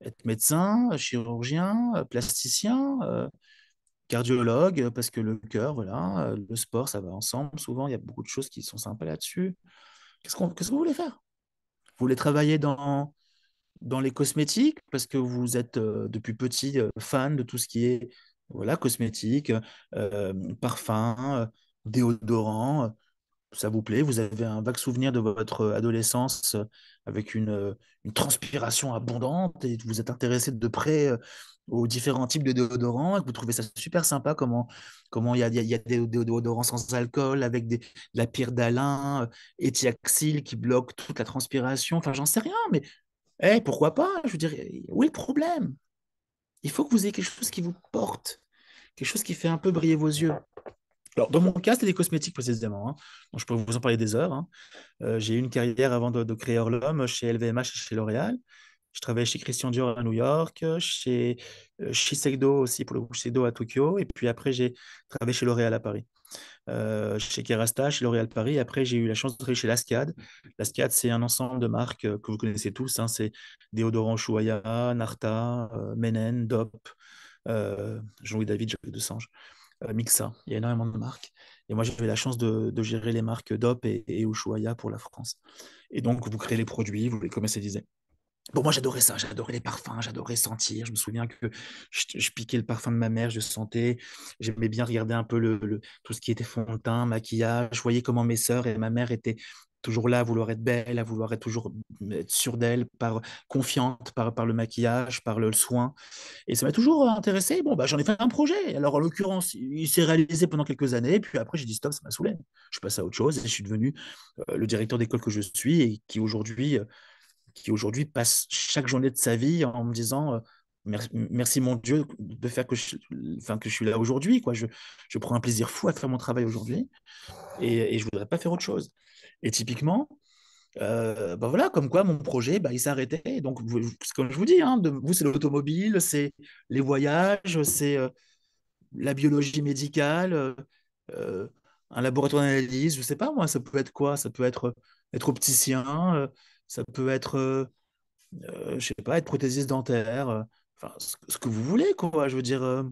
être médecin, chirurgien, plasticien, cardiologue, parce que le cœur, voilà, le sport, ça va ensemble. Souvent, il y a beaucoup de choses qui sont sympas là-dessus. Qu'est-ce que vous voulez faire? Vous voulez travailler dans les cosmétiques parce que vous êtes depuis petit fan de tout ce qui est voilà, cosmétique, parfum, déodorant. Ça vous plaît? Vous avez un vague souvenir de votre adolescence avec une transpiration abondante et vous êtes intéressé de près aux différents types de déodorants et que vous trouvez ça super sympa comment il y a des déodorants sans alcool avec de la pire d'Alain, Etiaxil qui bloque toute la transpiration. Enfin, j'en sais rien, mais pourquoi pas? Je veux dire, où est le problème? Il faut que vous ayez quelque chose qui vous porte, quelque chose qui fait un peu briller vos yeux. Alors, dans mon cas, c'était des cosmétiques précisément, hein. Donc, je peux vous en parler des heures, hein. J'ai eu une carrière avant de créer Orlum chez LVMH et chez L'Oréal. Je travaillais chez Christian Dior à New York, chez Shiseido aussi, pour le coup, Shiseido à Tokyo. Et puis après, j'ai travaillé chez L'Oréal à Paris, chez Kerastase, chez L'Oréal Paris. Après, j'ai eu la chance de travailler chez Lascade. Lascade, c'est un ensemble de marques que vous connaissez tous, hein. C'est déodorant Ushuaïa, Narta, Menen, Dop, Jean-Louis David, Jacques Desange, Mixa. Il y a énormément de marques. Et moi, j'avais la chance de gérer les marques Dop et Ushuaïa pour la France. Et donc, vous créez les produits, vous les commercialisez. Bon, moi, j'adorais ça. J'adorais les parfums, j'adorais sentir. Je me souviens que je piquais le parfum de ma mère, je sentais. J'aimais bien regarder un peu tout ce qui était fond de teint, maquillage. Je voyais comment mes sœurs et ma mère étaient toujours là à vouloir être belles, à vouloir être toujours être sûre d'elles, confiante par le maquillage, par le soin. Et ça m'a toujours intéressé. Bon, bah, j'en ai fait un projet. Alors, en l'occurrence, il s'est réalisé pendant quelques années. Puis après, j'ai dit stop, ça m'a saoulé. Je suis passé à autre chose et je suis devenu le directeur d'école que je suis et qui aujourd'hui passe chaque journée de sa vie en me disant merci, merci mon Dieu de faire enfin, que je suis là aujourd'hui. Quoi. Je prends un plaisir fou à faire mon travail aujourd'hui et je ne voudrais pas faire autre chose. Et typiquement, bah voilà, comme quoi mon projet, bah, il s'est arrêté. Donc, comme je vous dis, hein, vous, c'est l'automobile, c'est les voyages, c'est la biologie médicale, euh, un laboratoire d'analyse, je sais pas moi, ça peut être quoi? Ça peut être être opticien, ça peut être je sais pas, être prothésiste dentaire, enfin, ce que vous voulez, quoi. Je veux dire,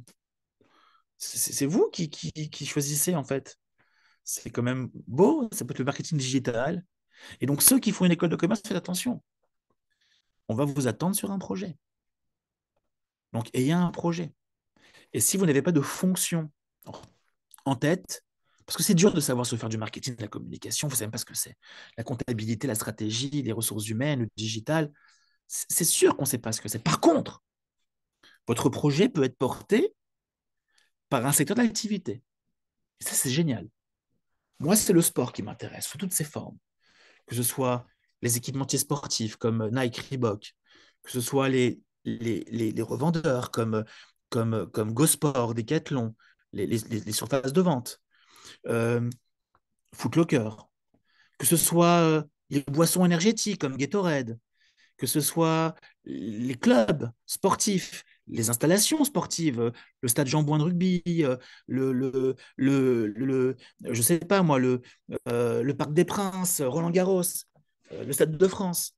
c'est vous qui choisissez, en fait. C'est quand même beau, ça peut être le marketing digital. Et donc, ceux qui font une école de commerce, faites attention. On va vous attendre sur un projet. Donc, ayez un projet. Et si vous n'avez pas de fonction en tête, parce que c'est dur de savoir se faire du marketing, de la communication, vous ne savez même pas ce que c'est. La comptabilité, la stratégie, les ressources humaines, le digital, c'est sûr qu'on ne sait pas ce que c'est. Par contre, votre projet peut être porté par un secteur d'activité. Et ça, c'est génial. Moi, c'est le sport qui m'intéresse, sous toutes ses formes. Que ce soit les équipementiers sportifs comme Nike, Reebok, que ce soit les revendeurs comme GoSport, Decathlon, les surfaces de vente, euh, Footlocker, que ce soit les boissons énergétiques comme Gatorade, que ce soit les clubs sportifs, les installations sportives, le stade Jean-Bouin de rugby, je sais pas moi, le Parc des Princes, Roland-Garros, le Stade de France.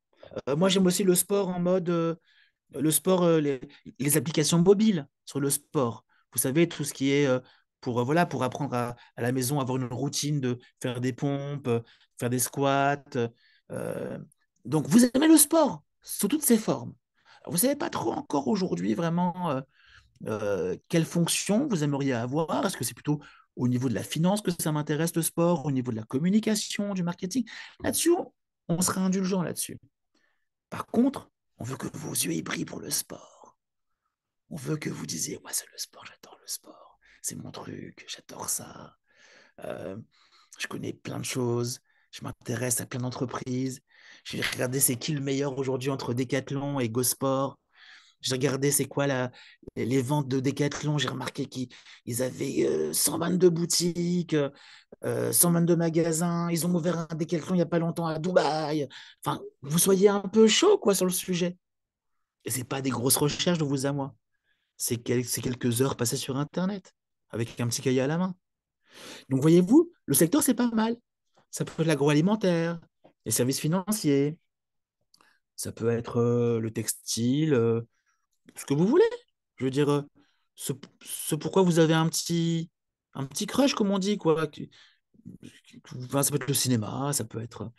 Moi, j'aime aussi le sport en mode, le sport, les applications mobiles sur le sport. Vous savez, tout ce qui est voilà, pour apprendre à la maison, avoir une routine de faire des pompes, faire des squats. euh, donc, vous aimez le sport sous toutes ses formes. Alors, vous ne savez pas trop encore aujourd'hui vraiment quelle fonction vous aimeriez avoir. Est-ce que c'est plutôt au niveau de la finance que ça m'intéresse, le sport, au niveau de la communication, du marketing? Là-dessus, on sera indulgent là-dessus. Par contre, on veut que vos yeux y brillent pour le sport. On veut que vous disiez, moi, c'est le sport, j'adore le sport. C'est mon truc, j'adore ça. Euh, je connais plein de choses. Je m'intéresse à plein d'entreprises. J'ai regardé c'est qui le meilleur aujourd'hui entre Decathlon et GoSport. J'ai regardé c'est quoi les ventes de Decathlon. J'ai remarqué qu'ils avaient 122 boutiques, 122 magasins. Ils ont ouvert un Decathlon il n'y a pas longtemps à Dubaï. Enfin, vous soyez un peu chaud quoi sur le sujet. Et c'est pas des grosses recherches de vous à moi. C'est quelques heures passées sur Internet avec un petit cahier à la main. Donc, voyez-vous, le secteur, c'est pas mal. Ça peut être l'agroalimentaire, les services financiers, ça peut être le textile, ce que vous voulez. Je veux dire, ce, ce pourquoi vous avez un petit crush, comme on dit, quoi. Enfin, ça peut être le cinéma, ça peut être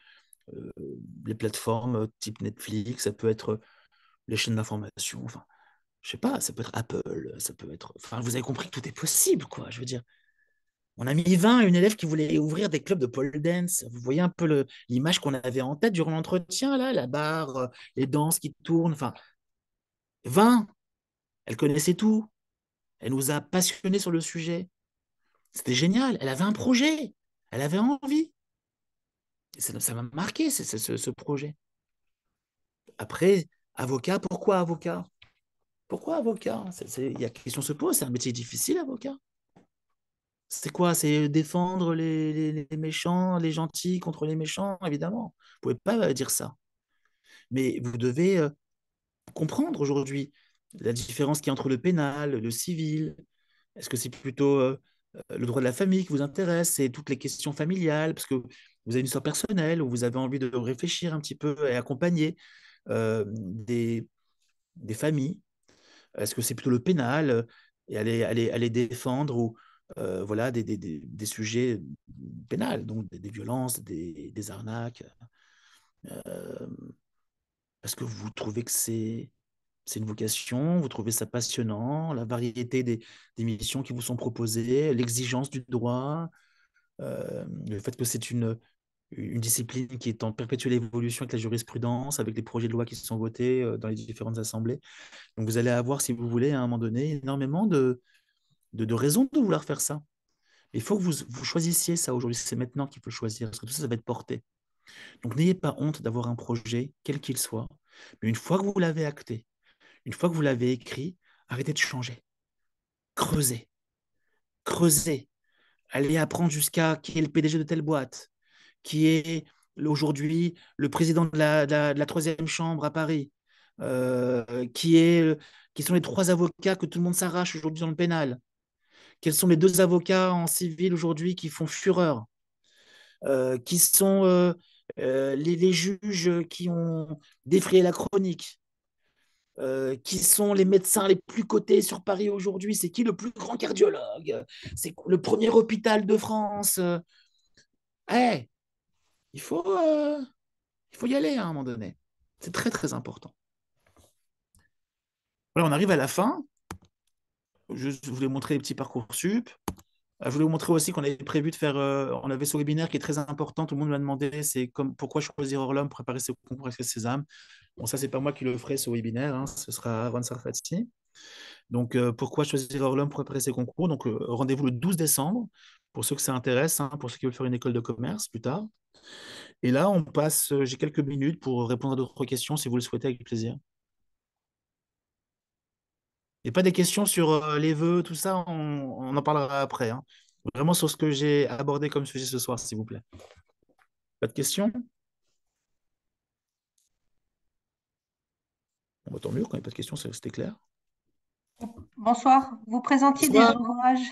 euh, les plateformes type Netflix, ça peut être les chaînes d'information, enfin, je sais pas, ça peut être Apple, ça peut être. Enfin, vous avez compris que tout est possible, quoi. Je veux dire, on a mis 20 à une élève qui voulait ouvrir des clubs de pole dance. Vous voyez un peu l'image qu'on avait en tête durant l'entretien, là, la barre, les danses qui tournent, enfin, 20, elle connaissait tout. Elle nous a passionnés sur le sujet. C'était génial. Elle avait un projet. Elle avait envie. Et ça m'a marqué, ce projet. Après, avocat, pourquoi avocat? Pourquoi avocat? Il y a question se pose, c'est un métier difficile, avocat. C'est quoi? C'est défendre les méchants, les gentils contre les méchants, évidemment. Vous ne pouvez pas dire ça. Mais vous devez comprendre aujourd'hui la différence qu'il y a entre le pénal, le civil. Est-ce que c'est plutôt le droit de la famille qui vous intéresse? C'est toutes les questions familiales, parce que vous avez une histoire personnelle, ou vous avez envie de réfléchir un petit peu et accompagner des familles. Est-ce que c'est plutôt le pénal et aller défendre ou voilà, des sujets pénals, donc des violences, des arnaques? euh, Est-ce que vous trouvez que c'est une vocation? Vous trouvez ça passionnant? La variété des missions qui vous sont proposées, l'exigence du droit, le fait que c'est une discipline qui est en perpétuelle évolution avec la jurisprudence, avec les projets de loi qui sont votés dans les différentes assemblées. Donc vous allez avoir, si vous voulez, à un moment donné, énormément de raisons de vouloir faire ça. Il faut que vous choisissiez ça aujourd'hui. C'est maintenant qu'il faut choisir, parce que tout ça, ça va être porté. Donc n'ayez pas honte d'avoir un projet, quel qu'il soit. Mais une fois que vous l'avez acté, une fois que vous l'avez écrit, arrêtez de changer. Creusez. Creusez. Allez apprendre jusqu'à qui est le PDG de telle boîte, qui est aujourd'hui le président de la troisième chambre à Paris, qui est, qui sont les trois avocats que tout le monde s'arrache aujourd'hui dans le pénal. Quels sont les deux avocats en civil aujourd'hui qui font fureur? Qui sont les juges qui ont défrayé la chronique? Qui sont les médecins les plus cotés sur Paris aujourd'hui? C'est qui le plus grand cardiologue? C'est le premier hôpital de France? Hey, il faut, euh, il faut y aller à un moment donné. C'est très, très important. Voilà, on arrive à la fin. Je voulais montrer les petits parcours sup. Je voulais vous montrer aussi qu'on avait prévu de faire, on avait ce webinaire qui est très important, tout le monde m'a demandé, c'est comme pourquoi choisir Orlum pour préparer ce concours avec Sésame. Bon, ça, c'est pas moi qui le ferai, ce webinaire, hein, ce sera Aaron Sarfati. Donc, pourquoi choisir Orlum pour préparer ces concours? Donc, rendez-vous le 12 décembre, pour ceux que ça intéresse, hein, pour ceux qui veulent faire une école de commerce plus tard. Et là, on passe, j'ai quelques minutes pour répondre à d'autres questions, si vous le souhaitez, avec plaisir. Et pas des questions sur les vœux, tout ça, on en parlera après, hein. Vraiment sur ce que j'ai abordé comme sujet ce soir, s'il vous plaît. Pas de questions? Bon, bah, tant mieux, quand il n'y a pas de questions, c'était clair. Bonsoir. Vous présentiez des Bonsoir, ouvrages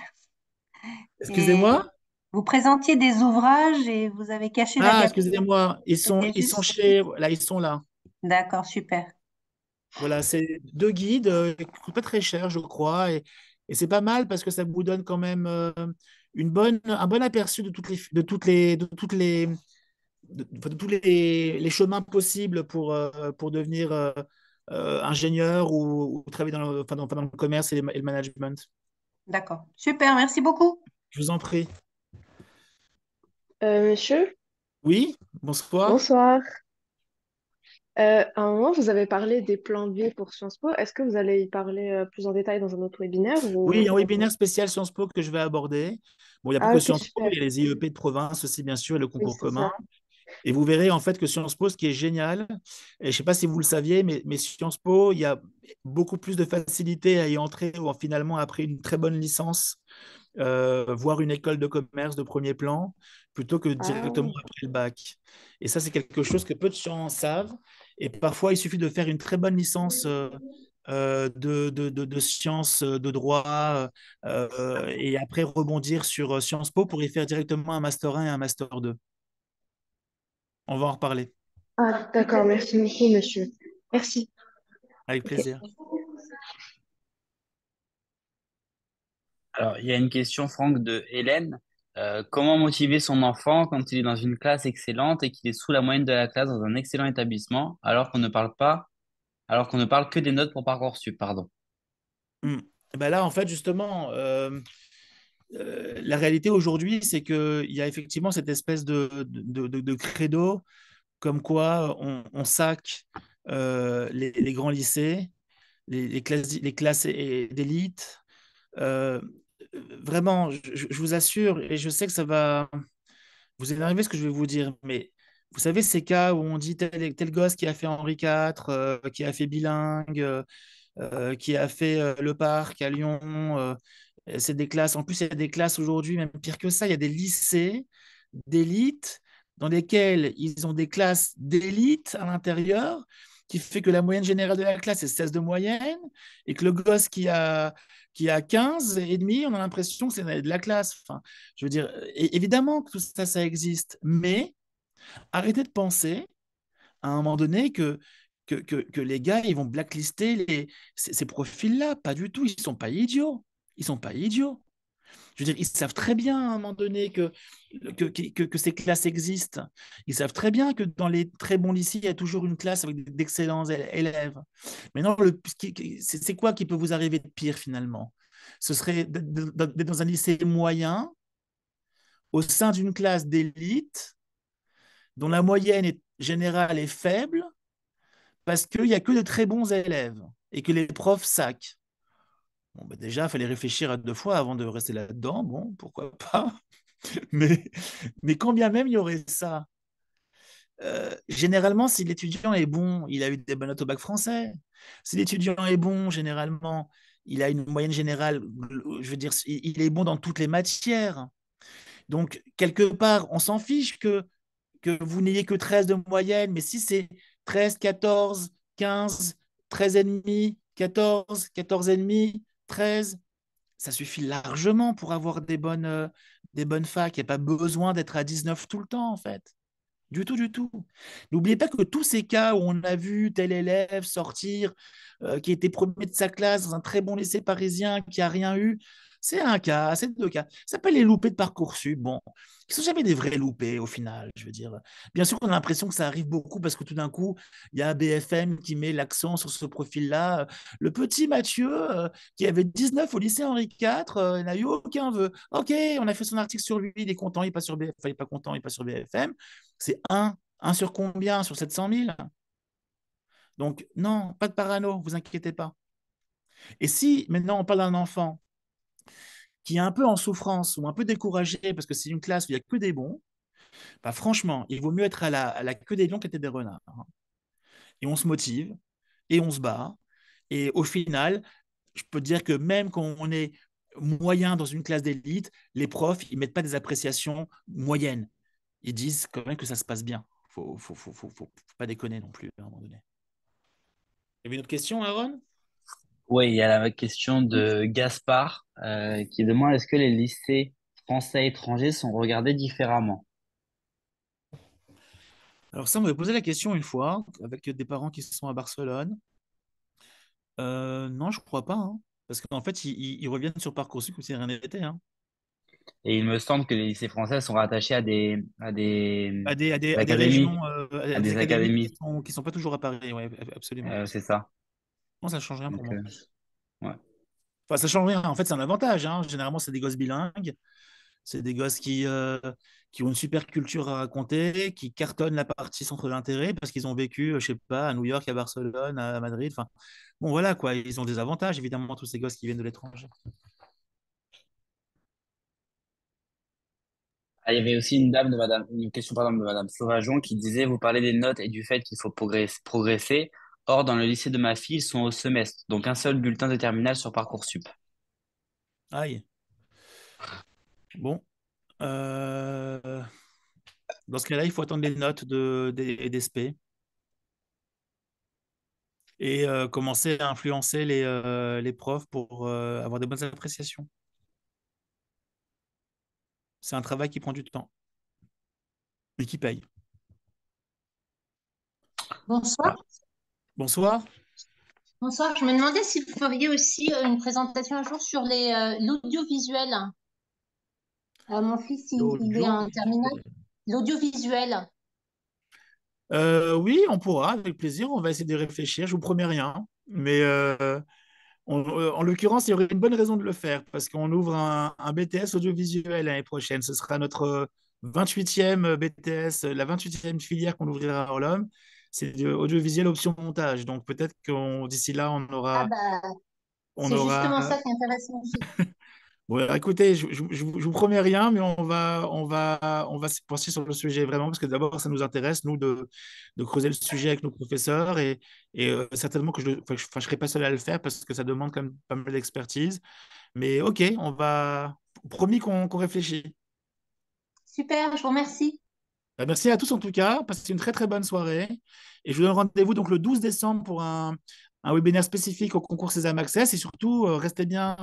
et excusez-moi. vous présentiez des ouvrages et vous avez caché la Ah, galerie. excusez-moi, C'était ils sont juste. chez, là, ils sont là. D'accord, super. Voilà, c'est deux guides qui ne coûtent pas très cher, je crois, et c'est pas mal parce que ça vous donne quand même un bon aperçu de tous les chemins possibles pour devenir ingénieur ou travailler dans le commerce et le management. D'accord. Super, merci beaucoup. Je vous en prie. Monsieur, Oui, bonsoir. bonsoir. À un moment, vous avez parlé des plans B pour Sciences Po. Est-ce que vous allez y parler plus en détail dans un autre webinaire Oui, ou... un webinaire spécial Sciences Po que je vais aborder. Bon, il n'y a pas Ah, que ok, Sciences Po, super. il y a les IEP de province aussi, bien sûr, et le Oui, concours c'est commun. ça. Et vous verrez en fait que Sciences Po, ce qui est génial, et je ne sais pas si vous le saviez, mais Sciences Po, il y a beaucoup plus de facilité à y entrer ou finalement après une très bonne licence, voire une école de commerce de premier plan, plutôt que directement Ah, après le bac. Et ça, c'est quelque chose que peu de gens savent. Et parfois, il suffit de faire une très bonne licence de sciences, de droit, et après rebondir sur Sciences Po pour y faire directement un master 1 et un master 2. On va en reparler. Ah, d'accord, merci beaucoup, monsieur. Merci. Avec Ok. plaisir. Alors, il y a une question, Franck, de Hélène. Comment motiver son enfant quand il est dans une classe excellente et qu'il est sous la moyenne de la classe dans un excellent établissement, alors qu'on ne parle que des notes pour Parcoursup, pardon. Hmm. Ben là, en fait, justement, la réalité aujourd'hui, c'est qu'il y a effectivement cette espèce de credo comme quoi on sac les grands lycées, les classes d'élite. Euh, Vraiment, je vous assure, et je sais que ça va vous énerver ce que je vais vous dire, mais vous savez ces cas où on dit tel gosse qui a fait Henri IV, qui a fait bilingue, qui a fait le parc à Lyon. C'est des classes. En plus, il y a des classes aujourd'hui, même pire que ça. Il y a des lycées d'élite dans lesquels ils ont des classes d'élite à l'intérieur, qui fait que la moyenne générale de la classe est 16 de moyenne, et que le gosse qui a 15 et demi, on a l'impression que c'est de la classe. Enfin, je veux dire, évidemment que tout ça, ça existe, mais arrêtez de penser à un moment donné que les gars, ils vont blacklister ces profils-là. Pas du tout. Ils ne sont pas idiots. Ils sont pas idiots. Je veux dire, ils savent très bien à un moment donné que ces classes existent. Ils savent très bien que dans les très bons lycées, il y a toujours une classe avec d'excellents élèves. Maintenant, c'est quoi qui peut vous arriver de pire finalement? Ce serait d'être dans un lycée moyen, au sein d'une classe d'élite, dont la moyenne générale est faible, parce qu'il n'y a que de très bons élèves et que les profs sac. Bon, bah déjà, il fallait réfléchir à deux fois avant de rester là-dedans. Bon, pourquoi pas. Mais, mais quand bien même il y aurait ça, généralement, si l'étudiant est bon, il a eu des bonnes notes au bac français. Si l'étudiant est bon, généralement, il a une moyenne générale, je veux dire, il est bon dans toutes les matières. Donc, quelque part, on s'en fiche que vous n'ayez que 13 de moyenne, mais si c'est 13, 14, 15, 13 et demi, 14, 14 et demi, 13, ça suffit largement pour avoir des bonnes facs. Il n'y a pas besoin d'être à 19 tout le temps, en fait. Du tout, du tout. N'oubliez pas que tous ces cas où on a vu tel élève sortir, qui était premier de sa classe dans un très bon lycée parisien, qui a rien eu, c'est un cas, c'est deux cas. Ça s'appelle les loupés de Parcoursup. Bon, qui sont jamais des vrais loupés au final, je veux dire. Bien sûr, on a l'impression que ça arrive beaucoup parce que tout d'un coup, il y a BFM qui met l'accent sur ce profil-là. Le petit Mathieu, qui avait 19 au lycée Henri IV, n'a eu aucun vœu. Ok, on a fait son article sur lui, il est content, il passe sur BFM, enfin, il n'est pas content, il passe sur BFM. C'est un sur combien? Sur 700 000. Donc, non, pas de parano, vous inquiétez pas. Et si maintenant on parle d'un enfant qui est un peu en souffrance ou un peu découragé parce que c'est une classe où il n'y a que des bons, bah franchement, il vaut mieux être à la queue des lions qu'à des renards. Et on se motive, et on se bat. Et au final, je peux te dire que même quand on est moyen dans une classe d'élite, les profs, ils ne mettent pas des appréciations moyennes. Ils disent quand même que ça se passe bien. Faut pas déconner non plus à un moment donné. Il y avait une autre question, Aaron? Oui, il y a la question de Gaspard qui demande est-ce que les lycées français étrangers sont regardés différemment? Alors ça, on m'avait posé la question une fois avec des parents qui sont à Barcelone. Non, je crois pas, hein. Parce qu'en fait, ils reviennent sur Parcoursup comme si rien n'était, hein. Et il me semble que les lycées français sont rattachés à des À des régions, académies, à à des des académies académies. qui sont pas toujours à Paris, ouais, absolument. C'est ça. Non, ça change rien pour Donc, moi. ouais. Enfin, ça change rien. En fait, c'est un avantage, hein. Généralement, c'est des gosses bilingues. C'est des gosses qui ont une super culture à raconter, qui cartonnent la partie centre d'intérêt parce qu'ils ont vécu, je sais pas, à New York, à Barcelone, à Madrid. Enfin, bon, voilà, quoi. Ils ont des avantages, évidemment, tous ces gosses qui viennent de l'étranger. Ah, il y avait aussi une question pardon, de Madame Sauvageon qui disait, vous parlez des notes et du fait qu'il faut progresser. Or, dans le lycée de ma fille, ils sont au semestre, donc un seul bulletin de terminale sur Parcoursup. Aïe. Bon. Euh, Dans ce cas-là, il faut attendre les notes d'ESP et commencer à influencer les profs pour avoir des bonnes appréciations. C'est un travail qui prend du temps et qui paye. Bonsoir. Bonsoir. Bonsoir. Je me demandais si vous feriez aussi une présentation un jour sur l'audiovisuel. Mon fils, il est en terminale. L'audiovisuel. Oui, on pourra, avec plaisir. On va essayer de réfléchir. Je vous promets rien. Mais en l'occurrence, il y aurait une bonne raison de le faire parce qu'on ouvre un BTS audiovisuel l'année prochaine. Ce sera notre 28e BTS, la 28e filière qu'on ouvrira à Orlum. C'est de audiovisuel option montage. Donc peut-être qu'on d'ici là, Ah bah, on c'est aura. justement ça qui intéresse mon fils. Ouais, écoutez, je vous promets rien, mais on va se pencher sur le sujet vraiment, parce que d'abord, ça nous intéresse, nous, de creuser le sujet avec nos professeurs, et certainement que je serai pas seul à le faire, parce que ça demande quand même pas mal d'expertise. Mais OK, promis qu'on réfléchit. Super, je vous remercie. Bah, merci à tous en tout cas. Passez une très très bonne soirée. Et je vous donne rendez-vous donc le 12 décembre pour un webinaire spécifique au concours César Access. Et surtout, restez bien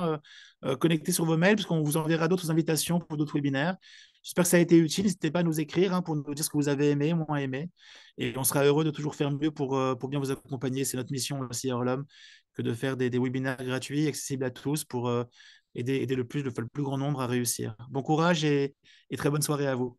connectés sur vos mails parce qu'on vous enverra d'autres invitations pour d'autres webinaires. J'espère que ça a été utile. N'hésitez pas à nous écrire pour nous dire ce que vous avez aimé, moins aimé. Et on sera heureux de toujours faire mieux pour bien vous accompagner. C'est notre mission aussi à Orlum que de faire des webinaires gratuits, accessibles à tous pour aider le plus grand nombre à réussir. Bon courage et très bonne soirée à vous.